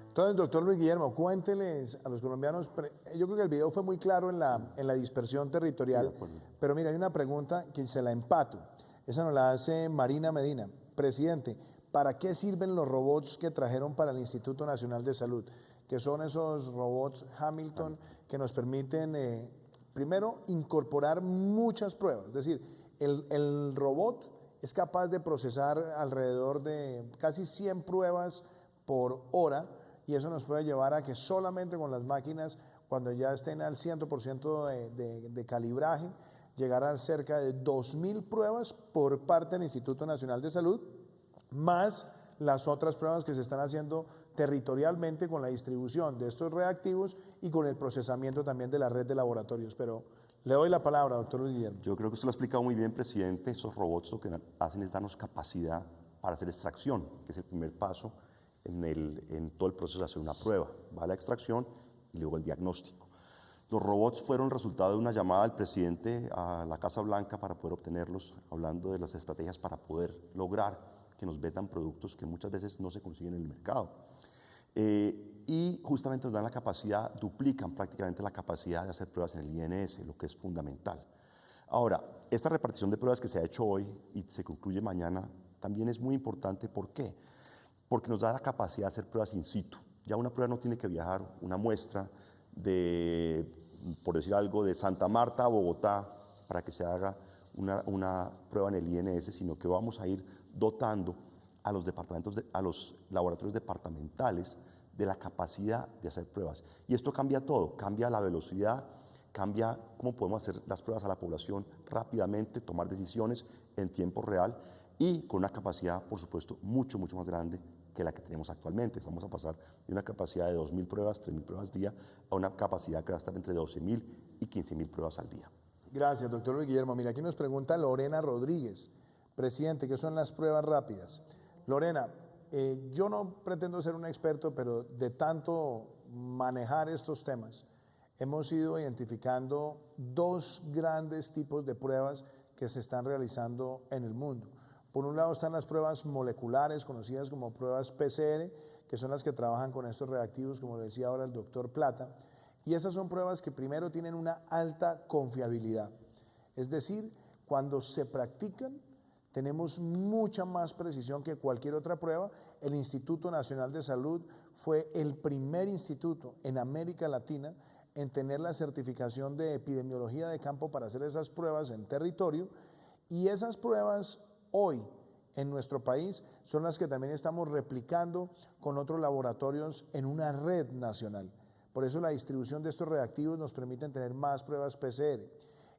Entonces, doctor Luis Guillermo, cuénteles a los colombianos, yo creo que el video fue muy claro en la dispersión territorial, pero mira, hay una pregunta que se la empato, esa nos la hace Marina Medina. Presidente, ¿para qué sirven los robots que trajeron para el Instituto Nacional de Salud? Que son esos robots Hamilton que nos permiten, primero, incorporar muchas pruebas, es decir, el robot es capaz de procesar alrededor de casi 100 pruebas por hora, y eso nos puede llevar a que solamente con las máquinas, cuando ya estén al 100% de calibraje, llegarán cerca de 2.000 pruebas por parte del Instituto Nacional de Salud, más las otras pruebas que se están haciendo territorialmente con la distribución de estos reactivos y con el procesamiento también de la red de laboratorios. Pero le doy la palabra, doctor Luis Guillermo. Yo creo que usted lo ha explicado muy bien, presidente. Esos robots lo que hacen es darnos capacidad para hacer extracción, que es el primer paso en todo el proceso de hacer una prueba. Va la extracción y luego el diagnóstico. Los robots fueron el resultado de una llamada del presidente a la Casa Blanca para poder obtenerlos, hablando de las estrategias para poder lograr que nos vendan productos que muchas veces no se consiguen en el mercado. Y justamente nos dan la capacidad, duplican prácticamente la capacidad de hacer pruebas en el INS, lo que es fundamental. Ahora, esta repartición de pruebas que se ha hecho hoy y se concluye mañana también es muy importante. ¿Por qué? Porque nos da la capacidad de hacer pruebas in situ. Ya una prueba no tiene que viajar una muestra de, por decir algo, de Santa Marta a Bogotá para que se haga una prueba en el INS, sino que vamos a ir dotando a los laboratorios departamentales de la capacidad de hacer pruebas. Y esto cambia todo, cambia la velocidad cambia cómo podemos hacer las pruebas a la población rápidamente, tomar decisiones en tiempo real y con una capacidad, por supuesto, mucho más grande que la que tenemos actualmente. Estamos a pasar de una capacidad de 2.000 pruebas, 3.000 pruebas al día, a una capacidad que va a estar entre 12.000 y 15.000 pruebas al día. Gracias, doctor Luis Guillermo. Mira, aquí nos pregunta Lorena Rodríguez, presidente, ¿qué son las pruebas rápidas? Lorena, yo no pretendo ser un experto, pero de tanto manejar estos temas, hemos ido identificando dos grandes tipos de pruebas que se están realizando en el mundo. Por un lado están las pruebas moleculares, conocidas como pruebas PCR, que son las que trabajan con estos reactivos, como lo decía ahora el doctor Plata, y esas son pruebas que primero tienen una alta confiabilidad. Es decir, cuando se practican, tenemos mucha más precisión que cualquier otra prueba. El Instituto Nacional de Salud fue el primer instituto en América Latina en tener la certificación de epidemiología de campo para hacer esas pruebas en territorio, y esas pruebas hoy en nuestro país son las que también estamos replicando con otros laboratorios en una red nacional. Por eso la distribución de estos reactivos nos permite tener más pruebas PCR.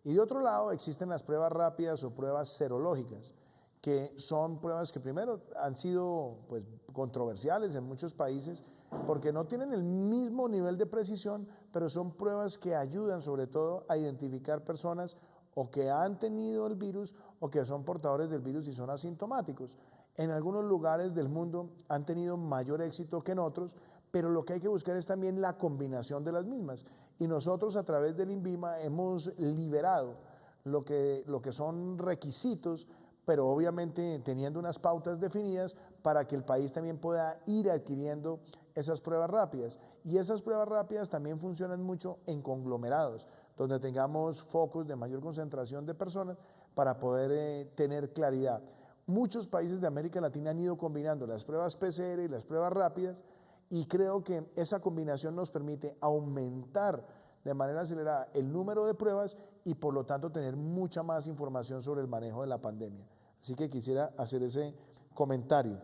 Y de otro lado existen las pruebas rápidas o pruebas serológicas, que son pruebas que primero han sido pues, controversiales en muchos países porque no tienen el mismo nivel de precisión, pero son pruebas que ayudan sobre todo a identificar personas o que han tenido el virus o que son portadores del virus y son asintomáticos. En algunos lugares del mundo han tenido mayor éxito que en otros, pero lo que hay que buscar es también la combinación de las mismas. Y nosotros a través del INVIMA hemos liberado lo que son requisitos, pero obviamente teniendo unas pautas definidas para que el país también pueda ir adquiriendo esas pruebas rápidas. Y esas pruebas rápidas también funcionan mucho en conglomerados, donde tengamos focos de mayor concentración de personas para poder tener claridad. Muchos países de América Latina han ido combinando las pruebas PCR y las pruebas rápidas, y creo que esa combinación nos permite aumentar de manera acelerada el número de pruebas y por lo tanto tener mucha más información sobre el manejo de la pandemia. Así que quisiera hacer ese comentario.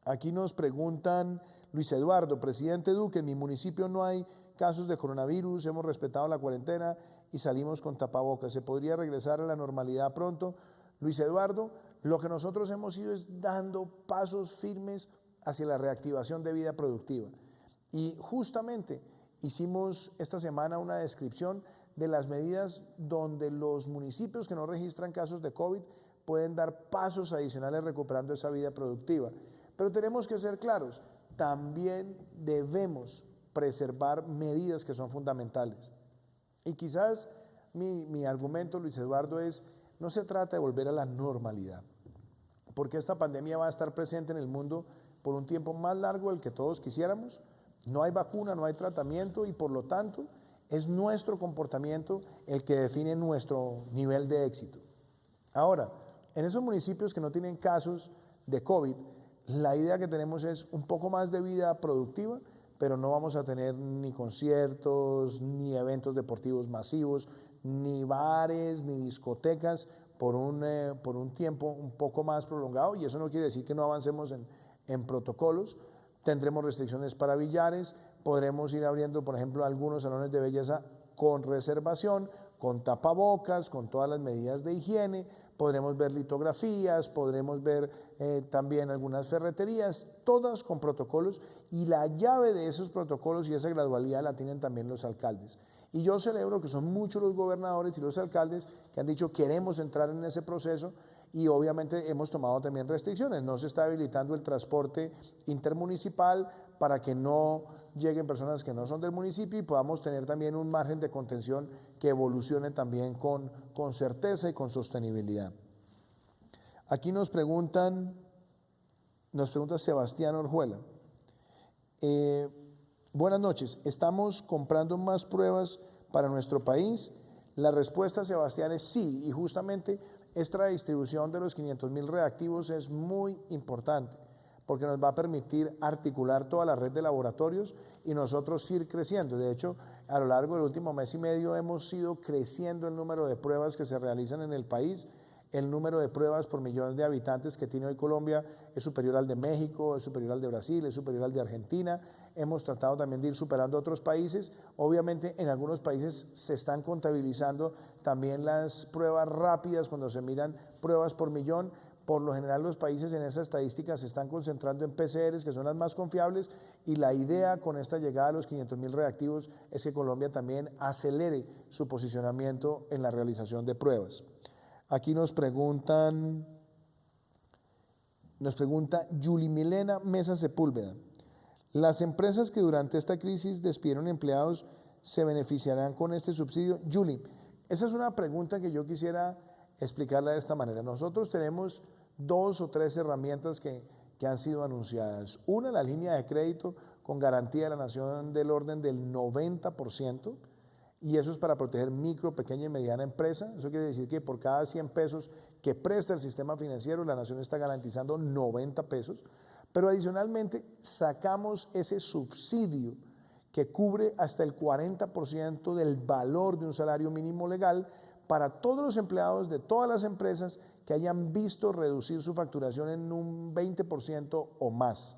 Aquí nos preguntan, Luis Eduardo, presidente Duque, en mi municipio no hay casos de coronavirus, hemos respetado la cuarentena y salimos con tapabocas. ¿Se podría regresar a la normalidad pronto? Luis Eduardo, lo que nosotros hemos ido es dando pasos firmes hacia la reactivación de vida productiva. Y justamente hicimos esta semana una descripción de las medidas donde los municipios que no registran casos de COVID pueden dar pasos adicionales recuperando esa vida productiva. Pero tenemos que ser claros, también debemos preservar medidas que son fundamentales. Y quizás mi argumento, Luis Eduardo, es, no se trata de volver a la normalidad, porque esta pandemia va a estar presente en el mundo por un tiempo más largo del que todos quisiéramos. No hay vacuna, no hay tratamiento y por lo tanto es nuestro comportamiento el que define nuestro nivel de éxito. Ahora, en esos municipios que no tienen casos de COVID, la idea que tenemos es un poco más de vida productiva, pero no vamos a tener ni conciertos, ni eventos deportivos masivos, ni bares, ni discotecas por un tiempo un poco más prolongado, y eso no quiere decir que no avancemos en protocolos. Tendremos restricciones para billares, podremos ir abriendo, por ejemplo, algunos salones de belleza con reservación, con tapabocas, con todas las medidas de higiene, podremos ver litografías, podremos ver también algunas ferreterías, todas con protocolos, y la llave de esos protocolos y esa gradualidad la tienen también los alcaldes. Y yo celebro que son muchos los gobernadores y los alcaldes que han dicho queremos entrar en ese proceso, y obviamente hemos tomado también restricciones. No se está habilitando el transporte intermunicipal para que no lleguen personas que no son del municipio y podamos tener también un margen de contención que evolucione también con certeza y con sostenibilidad. Aquí nos pregunta Sebastián Orjuela. Buenas noches, ¿estamos comprando más pruebas para nuestro país? La respuesta, Sebastián, es sí, y justamente esta distribución de los 500.000 reactivos es muy importante porque nos va a permitir articular toda la red de laboratorios y nosotros ir creciendo. De hecho, a lo largo del último mes y medio hemos ido creciendo el número de pruebas que se realizan en el país. El número de pruebas por millón de habitantes que tiene hoy Colombia es superior al de México, es superior al de Brasil, es superior al de Argentina. Hemos tratado también de ir superando a otros países. Obviamente en algunos países se están contabilizando también las pruebas rápidas cuando se miran pruebas por millón. Por lo general los países en esa estadística se están concentrando en PCRs, que son las más confiables, y la idea con esta llegada a los 500.000 reactivos es que Colombia también acelere su posicionamiento en la realización de pruebas. Aquí nos pregunta Yuli Milena Mesa Sepúlveda. ¿Las empresas que durante esta crisis despidieron empleados se beneficiarán con este subsidio? Yuli, esa es una pregunta que yo quisiera explicarla de esta manera. Nosotros tenemos 2 o 3 herramientas que han sido anunciadas. Una, la línea de crédito con garantía de la Nación del orden del 90%, y eso es para proteger micro, pequeña y mediana empresa. Eso quiere decir que por cada 100 pesos que presta el sistema financiero, la Nación está garantizando 90 pesos. Pero adicionalmente sacamos ese subsidio que cubre hasta el 40% del valor de un salario mínimo legal para todos los empleados de todas las empresas que hayan visto reducir su facturación en un 20% o más.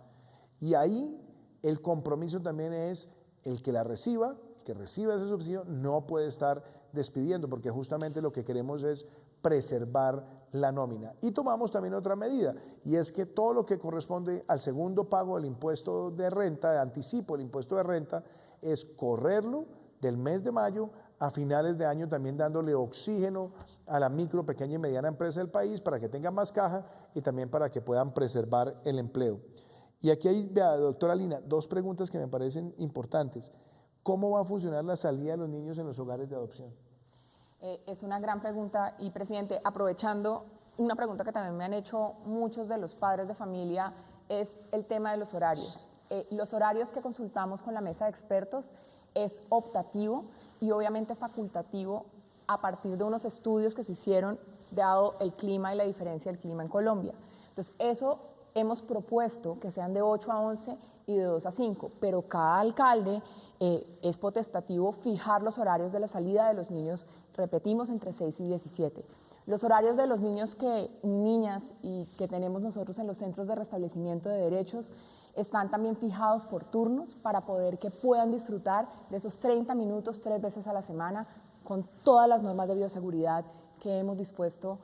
Y ahí el compromiso también es el que la reciba, que reciba ese subsidio, no puede estar despidiendo, porque justamente lo que queremos es preservar la nómina. Y tomamos también otra medida, y es que todo lo que corresponde al segundo pago del impuesto de renta, de anticipo del impuesto de renta, es correrlo del mes de mayo a finales de año, también dándole oxígeno a la micro, pequeña y mediana empresa del país para que tenga más caja y también para que puedan preservar el empleo. Y aquí hay, vea, doctora Lina, 2 preguntas que me parecen importantes. ¿Cómo va a funcionar la salida de los niños en los hogares de adopción? Es una gran pregunta y, presidente, aprovechando una pregunta que también me han hecho muchos de los padres de familia, es el tema de los horarios. Los horarios que consultamos con la mesa de expertos es optativo y obviamente facultativo a partir de unos estudios que se hicieron dado el clima y la diferencia del clima en Colombia. Entonces, eso hemos propuesto que sean de 8 a 11 y de 2 a 5, pero cada alcalde es potestativo fijar los horarios de la salida de los niños, repetimos, entre 6 y 17. Los horarios de los niños niñas y que tenemos nosotros en los centros de restablecimiento de derechos están también fijados por turnos para poder que puedan disfrutar de esos 30 minutos 3 veces a la semana con todas las normas de bioseguridad que hemos dispuesto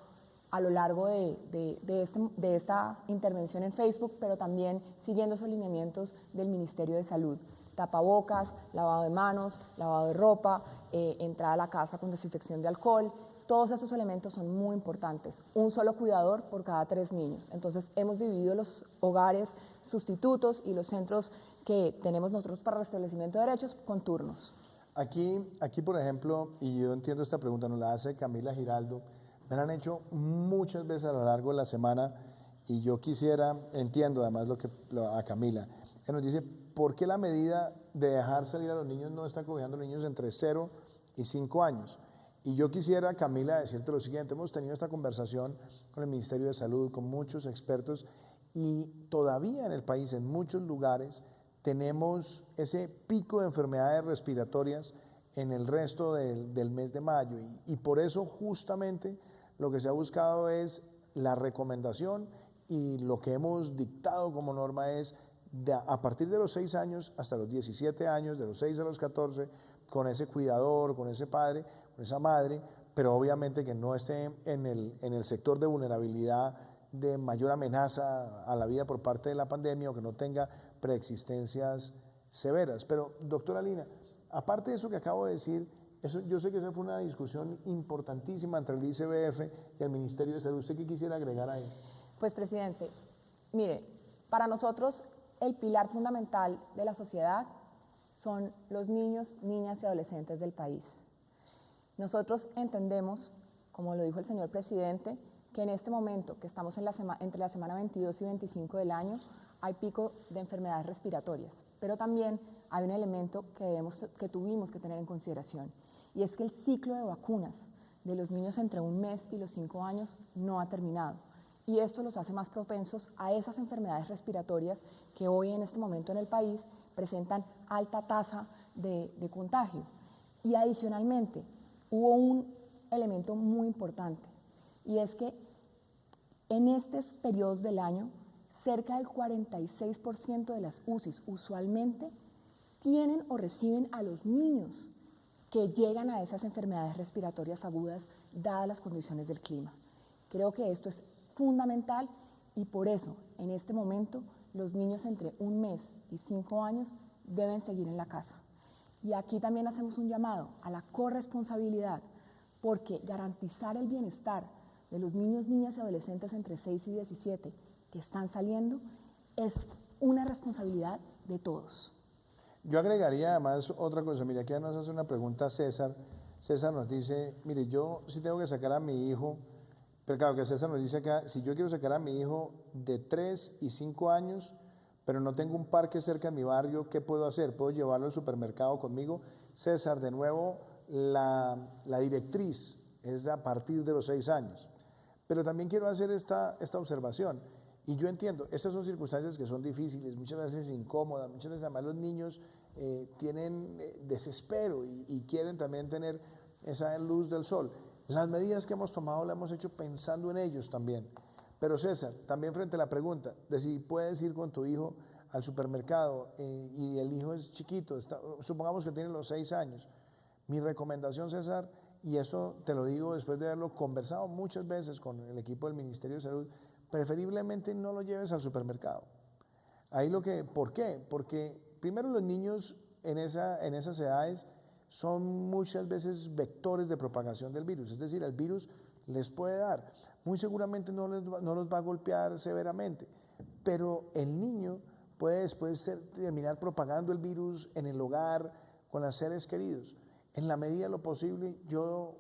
a lo largo de esta intervención en Facebook, pero también siguiendo esos lineamientos del Ministerio de Salud. Tapabocas, lavado de manos, lavado de ropa, entrada a la casa con desinfección de alcohol. Todos esos elementos son muy importantes. Un solo cuidador por cada 3 niños. Entonces, hemos dividido los hogares sustitutos y los centros que tenemos nosotros para restablecimiento de derechos con turnos. Aquí, por ejemplo, y yo entiendo esta pregunta, nos la hace Camila Giraldo, me la han hecho muchas veces a lo largo de la semana y yo entiendo además a Camila. Ella nos dice, ¿por qué la medida de dejar salir a los niños no está cubriendo a los niños entre 0 y 5 años? Y yo quisiera, Camila, decirte lo siguiente, hemos tenido esta conversación con el Ministerio de Salud, con muchos expertos, y todavía en el país, en muchos lugares, tenemos ese pico de enfermedades respiratorias en el resto del mes de mayo. Y por eso justamente lo que se ha buscado es la recomendación y lo que hemos dictado como norma es a partir de los 6 años hasta los 17 años, de los 6 a los 14, con ese cuidador, con ese padre, con esa madre, pero obviamente que no esté en el sector de vulnerabilidad de mayor amenaza a la vida por parte de la pandemia o que no tenga preexistencias severas. Pero, doctora Lina, aparte de eso que acabo de decir, yo sé que esa fue una discusión importantísima entre el ICBF y el Ministerio de Salud. ¿Usted qué quisiera agregar ahí? Pues, presidente, mire, para nosotros el pilar fundamental de la sociedad son los niños, niñas y adolescentes del país. Nosotros entendemos, como lo dijo el señor presidente, que en este momento, que estamos entre la semana 22 y 25 del año, hay pico de enfermedades respiratorias, pero también hay un elemento que tuvimos que tener en consideración, y es que el ciclo de vacunas de los niños entre 1 mes y los 5 años no ha terminado, y esto los hace más propensos a esas enfermedades respiratorias que hoy en este momento en el país presentan alta tasa de contagio. Y adicionalmente, hubo un elemento muy importante, y es que en estos periodos del año, cerca del 46% de las UCIs usualmente tienen o reciben a los niños que llegan a esas enfermedades respiratorias agudas dadas las condiciones del clima. Creo que esto es fundamental y por eso, en este momento, los niños entre 1 mes y 5 años deben seguir en la casa. Y aquí también hacemos un llamado a la corresponsabilidad, porque garantizar el bienestar de los niños, niñas y adolescentes entre 6 y 17 que están saliendo es una responsabilidad de todos. Yo agregaría además otra cosa. Mira, aquí nos hace una pregunta César. César nos dice, mire, yo sí tengo que sacar a mi hijo, pero claro que César nos dice acá, si yo quiero sacar a mi hijo de 3 y 5 años, pero no tengo un parque cerca de mi barrio, ¿qué puedo hacer? ¿Puedo llevarlo al supermercado conmigo? César, de nuevo, la directriz es a partir de los 6 años. Pero también quiero hacer esta observación. Y yo entiendo, estas son circunstancias que son difíciles, muchas veces incómodas, muchas veces además los niños tienen desespero y quieren también tener esa luz del sol. Las medidas que hemos tomado las hemos hecho pensando en ellos también. Pero César, también frente a la pregunta de si puedes ir con tu hijo al supermercado y el hijo es chiquito, supongamos que tiene los 6 años, mi recomendación, César, y eso te lo digo después de haberlo conversado muchas veces con el equipo del Ministerio de Salud, preferiblemente no lo lleves al supermercado. Ahí ¿por qué? Porque primero los niños en esas edades son muchas veces vectores de propagación del virus, es decir, el virus les puede dar, muy seguramente no los va a golpear severamente, pero el niño puede después terminar propagando el virus en el hogar, con los seres queridos. En la medida de lo posible, yo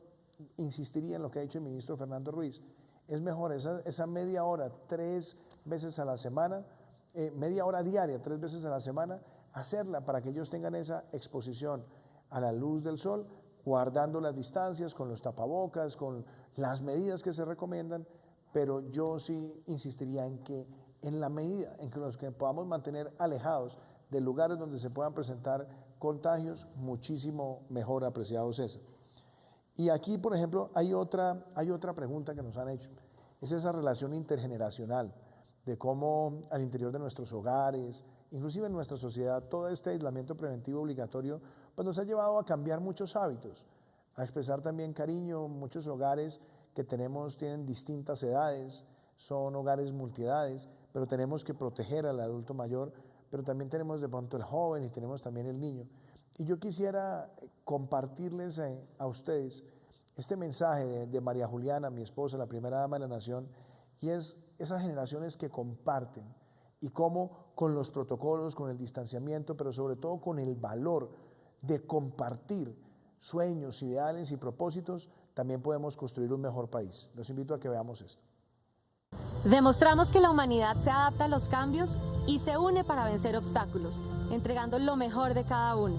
insistiría en lo que ha dicho el ministro Fernando Ruiz, es mejor esa media hora, 3 veces a la semana, media hora diaria, 3 veces a la semana, hacerla para que ellos tengan esa exposición a la luz del sol, guardando las distancias, con los tapabocas, con las medidas que se recomiendan, pero yo sí insistiría en que en la medida en que los que podamos mantener alejados de lugares donde se puedan presentar contagios, muchísimo mejor, apreciado César. Y aquí, por ejemplo, hay otra pregunta que nos han hecho, es esa relación intergeneracional, de cómo al interior de nuestros hogares, inclusive en nuestra sociedad, todo este aislamiento preventivo obligatorio, pues nos ha llevado a cambiar muchos hábitos, a expresar también cariño. Muchos hogares que tenemos tienen distintas edades, son hogares multiedades, pero tenemos que proteger al adulto mayor, pero también tenemos de pronto el joven y tenemos también el niño. Y yo quisiera compartirles a ustedes este mensaje de María Juliana, mi esposa, la primera dama de la nación, y es esas generaciones que comparten y cómo con los protocolos, con el distanciamiento, pero sobre todo con el valor de compartir sueños, ideales y propósitos, también podemos construir un mejor país. Los invito a que veamos esto. Demostramos que la humanidad se adapta a los cambios y se une para vencer obstáculos, entregando lo mejor de cada uno.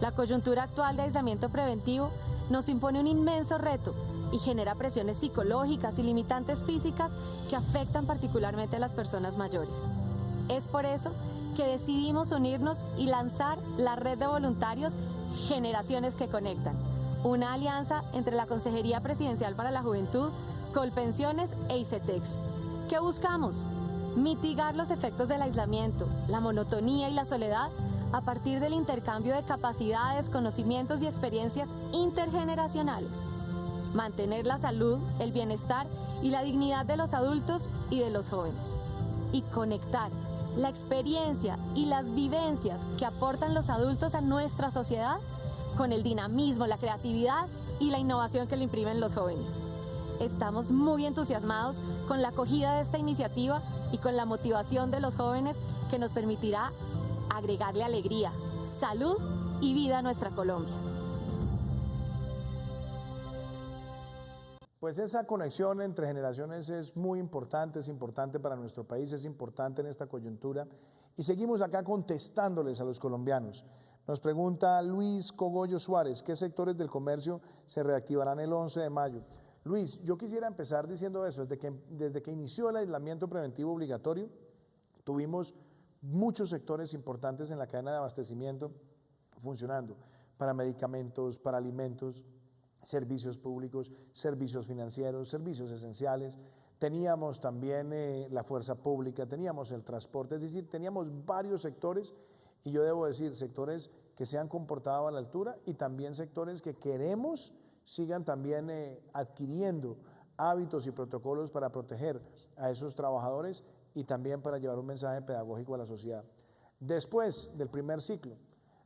La coyuntura actual de aislamiento preventivo nos impone un inmenso reto y genera presiones psicológicas y limitantes físicas que afectan particularmente a las personas mayores. Es por eso que decidimos unirnos y lanzar la red de voluntarios Generaciones que Conectan, una alianza entre la Consejería Presidencial para la Juventud, Colpensiones e ICETEX. ¿Qué buscamos? Mitigar los efectos del aislamiento, la monotonía y la soledad a partir del intercambio de capacidades, conocimientos y experiencias intergeneracionales. Mantener la salud, el bienestar y la dignidad de los adultos y de los jóvenes. Y conectar la experiencia y las vivencias que aportan los adultos a nuestra sociedad con el dinamismo, la creatividad y la innovación que le imprimen los jóvenes. Estamos muy entusiasmados con la acogida de esta iniciativa y con la motivación de los jóvenes que nos permitirá agregarle alegría, salud y vida a nuestra Colombia. Pues esa conexión entre generaciones es muy importante, es importante para nuestro país, es importante en esta coyuntura. Y seguimos acá contestándoles a los colombianos. Nos pregunta Luis Cogollo Suárez, ¿qué sectores del comercio se reactivarán el 11 de mayo? Luis, yo quisiera empezar diciendo eso. Desde que inició el aislamiento preventivo obligatorio, tuvimos muchos sectores importantes en la cadena de abastecimiento funcionando, para medicamentos, para alimentos, servicios públicos, servicios financieros, servicios esenciales. Teníamos también la fuerza pública, teníamos el transporte, es decir, teníamos varios sectores y yo debo decir, sectores que se han comportado a la altura y también sectores que queremos sigan también adquiriendo hábitos y protocolos para proteger a esos trabajadores y también para llevar un mensaje pedagógico a la sociedad. Después del primer ciclo,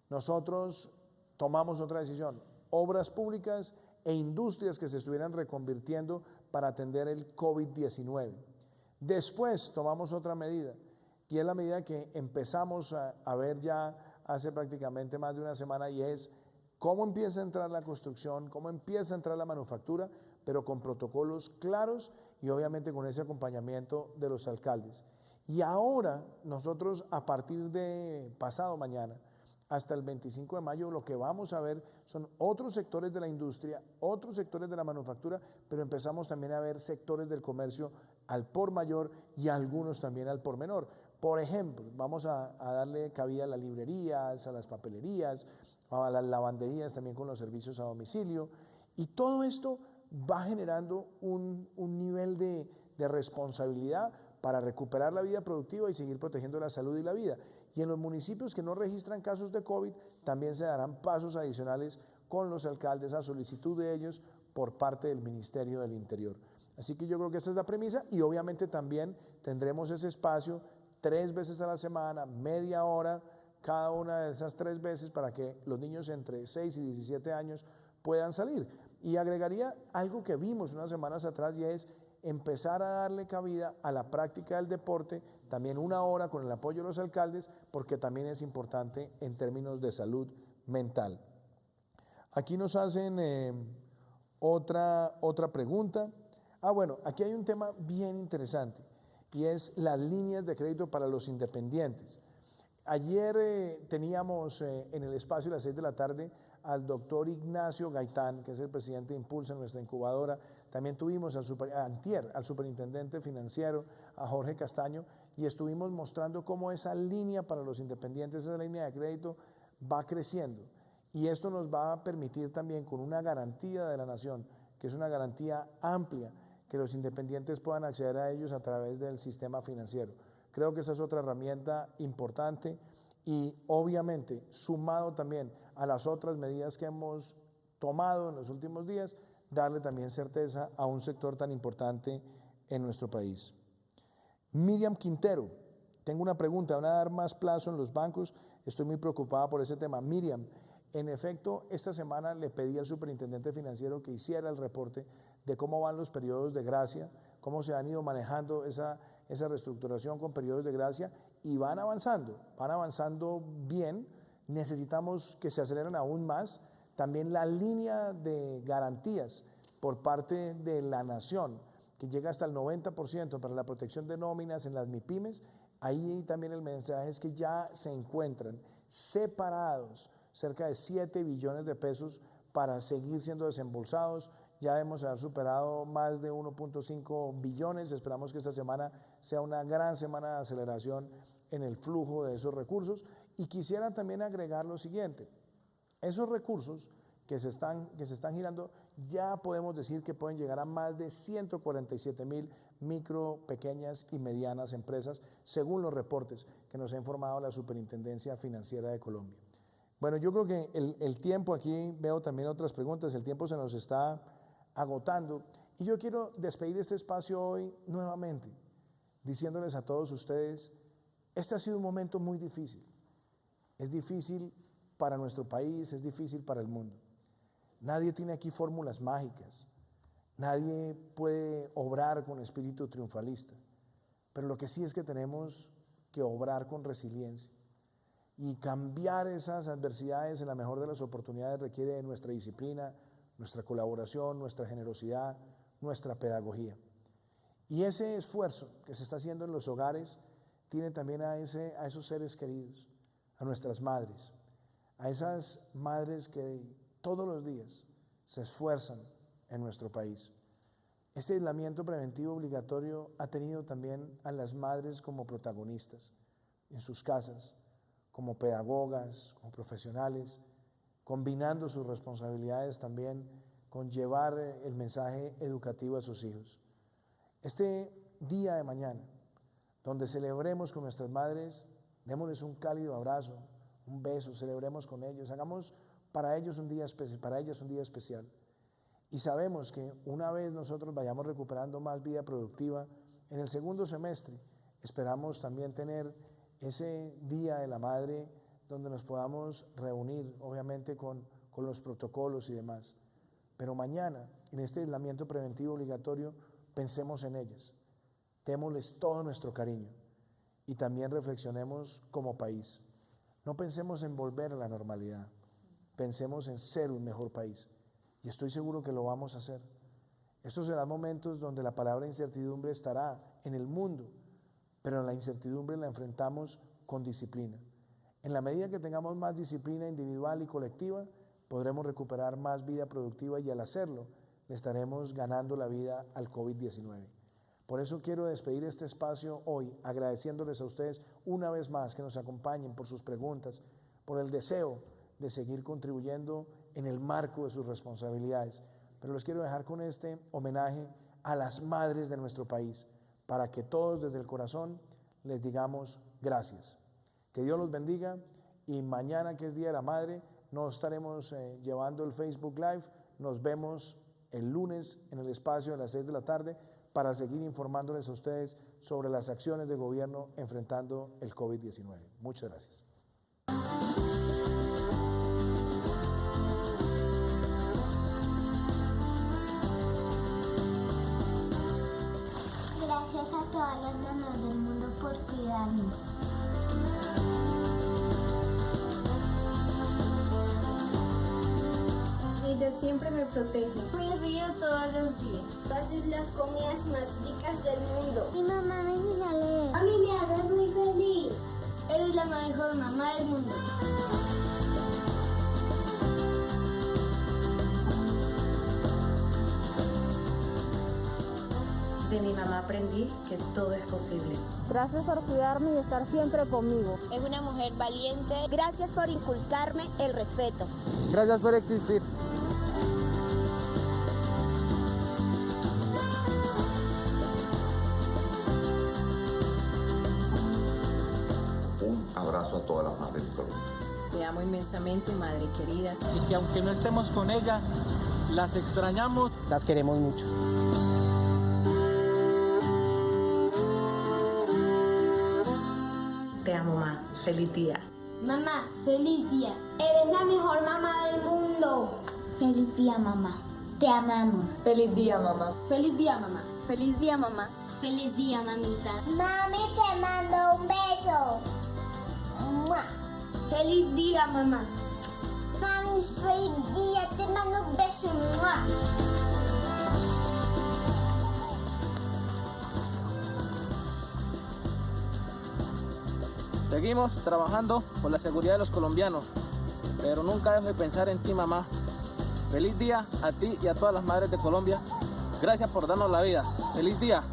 nosotros tomamos otra decisión, obras públicas e industrias que se estuvieran reconvirtiendo para atender el COVID-19. Después tomamos otra medida, y es la medida que empezamos a ver ya hace prácticamente más de una semana, y es cómo empieza a entrar la construcción, cómo empieza a entrar la manufactura, pero con protocolos claros y obviamente con ese acompañamiento de los alcaldes. Y ahora nosotros, a partir de pasado mañana, hasta el 25 de mayo, lo que vamos a ver son otros sectores de la industria, otros sectores de la manufactura, pero empezamos también a ver sectores del comercio al por mayor y algunos también al por menor. Por ejemplo, vamos a darle cabida a las librerías, a las papelerías, a las lavanderías también con los servicios a domicilio, y todo esto va generando un nivel de responsabilidad para recuperar la vida productiva y seguir protegiendo la salud y la vida. Y en los municipios que no registran casos de COVID, también se darán pasos adicionales con los alcaldes a solicitud de ellos por parte del Ministerio del Interior. Así que yo creo que esa es la premisa y obviamente también tendremos ese espacio 3 veces a la semana, media hora, cada una de esas 3 veces para que los niños entre 6 y 17 años puedan salir. Y agregaría algo que vimos unas semanas atrás y es empezar a darle cabida a la práctica del deporte, también 1 hora con el apoyo de los alcaldes, porque también es importante en términos de salud mental. Aquí nos hacen otra pregunta. Bueno, aquí hay un tema bien interesante y es las líneas de crédito para los independientes. Ayer teníamos en el espacio a las 6 de la tarde al doctor Ignacio Gaitán, que es el presidente de Impulsa, nuestra incubadora. También tuvimos al superintendente financiero, a Jorge Castaño, y estuvimos mostrando cómo esa línea para los independientes, esa línea de crédito, va creciendo. Y esto nos va a permitir también, con una garantía de la nación, que es una garantía amplia, que los independientes puedan acceder a ellos a través del sistema financiero. Creo que esa es otra herramienta importante y obviamente sumado también a las otras medidas que hemos tomado en los últimos días, darle también certeza a un sector tan importante en nuestro país. Miriam Quintero, tengo una pregunta, ¿van a dar más plazo en los bancos? Estoy muy preocupada por ese tema. Miriam, en efecto, esta semana le pedí al superintendente financiero que hiciera el reporte de cómo van los periodos de gracia, cómo se han ido manejando esa reestructuración con periodos de gracia y van avanzando bien. Necesitamos que se aceleren aún más. También la línea de garantías por parte de la nación, que llega hasta el 90% para la protección de nóminas en las MIPYMES, ahí también el mensaje es que ya se encuentran separados cerca de 7 billones de pesos para seguir siendo desembolsados. Ya debemos haber superado más de 1.5 billones. Esperamos que esta semana sea una gran semana de aceleración en el flujo de esos recursos. Y quisiera también agregar lo siguiente. Esos recursos que se están girando, ya podemos decir que pueden llegar a más de 147,000 micro, pequeñas y medianas empresas, según los reportes que nos ha informado la Superintendencia Financiera de Colombia. Bueno, yo creo que el tiempo, aquí veo también otras preguntas, el tiempo se nos está agotando y yo quiero despedir este espacio hoy nuevamente, diciéndoles a todos ustedes, este ha sido un momento muy difícil. Es difícil para nuestro país, es difícil para el mundo. Nadie tiene aquí fórmulas mágicas, nadie puede obrar con espíritu triunfalista, pero lo que sí es que tenemos que obrar con resiliencia y cambiar esas adversidades en la mejor de las oportunidades requiere de nuestra disciplina, nuestra colaboración, nuestra generosidad, nuestra pedagogía. Y ese esfuerzo que se está haciendo en los hogares tiene también a esos seres queridos, a nuestras madres, a esas madres que todos los días se esfuerzan en nuestro país. Este aislamiento preventivo obligatorio ha tenido también a las madres como protagonistas en sus casas, como pedagogas, como profesionales, combinando sus responsabilidades también con llevar el mensaje educativo a sus hijos. Este día de mañana, donde celebremos con nuestras madres, démosles un cálido abrazo, un beso, celebremos con ellos, hagamos para ellos un día para ellas un día especial. Y sabemos que una vez nosotros vayamos recuperando más vida productiva, en el segundo semestre esperamos también tener ese Día de la Madre donde nos podamos reunir, obviamente con los protocolos y demás. Pero mañana, en este aislamiento preventivo obligatorio, pensemos en ellas, démosles todo nuestro cariño y también reflexionemos como país. No pensemos en volver a la normalidad, pensemos en ser un mejor país y estoy seguro que lo vamos a hacer. Estos serán momentos donde la palabra incertidumbre estará en el mundo, pero la incertidumbre la enfrentamos con disciplina. En la medida que tengamos más disciplina individual y colectiva, podremos recuperar más vida productiva y al hacerlo, le estaremos ganando la vida al COVID-19. Por eso quiero despedir este espacio hoy, agradeciéndoles a ustedes una vez más que nos acompañen por sus preguntas, por el deseo de seguir contribuyendo en el marco de sus responsabilidades. Pero los quiero dejar con este homenaje a las madres de nuestro país, para que todos desde el corazón les digamos gracias. Que Dios los bendiga y mañana, que es Día de la Madre, no estaremos llevando el Facebook Live. Nos vemos el lunes en el espacio de las 6 de la tarde para seguir informándoles a ustedes sobre las acciones de gobierno enfrentando el COVID-19. Muchas gracias. Gracias a todas las mamás del mundo por cuidarnos. Ella siempre me protege. Me río todos los días. Haces las comidas más ricas del mundo. Mi mamá me enseña a leer. A mí me haces muy feliz. Eres la mejor mamá del mundo. De mi mamá aprendí que todo es posible. Gracias por cuidarme y estar siempre conmigo. Es una mujer valiente. Gracias por inculcarme el respeto. Gracias por existir. Un abrazo a todas las madres de Colombia. Te amo inmensamente, madre querida. Y que aunque no estemos con ella, las extrañamos. Las queremos mucho. Te amo, mamá. Feliz día. Mamá, feliz día. Eres la mejor mamá del mundo. Feliz día, mamá. Te amamos. Feliz día, mamá. Feliz día, mamá. Feliz día, mamá. Feliz día, mamita. Mami, te mando un beso. ¡Mua! Feliz día, mamá. Mami, feliz día. Te mando un beso. ¡Mua! Seguimos trabajando por la seguridad de los colombianos, pero nunca dejo de pensar en ti, mamá. Feliz día a ti y a todas las madres de Colombia. Gracias por darnos la vida. Feliz día.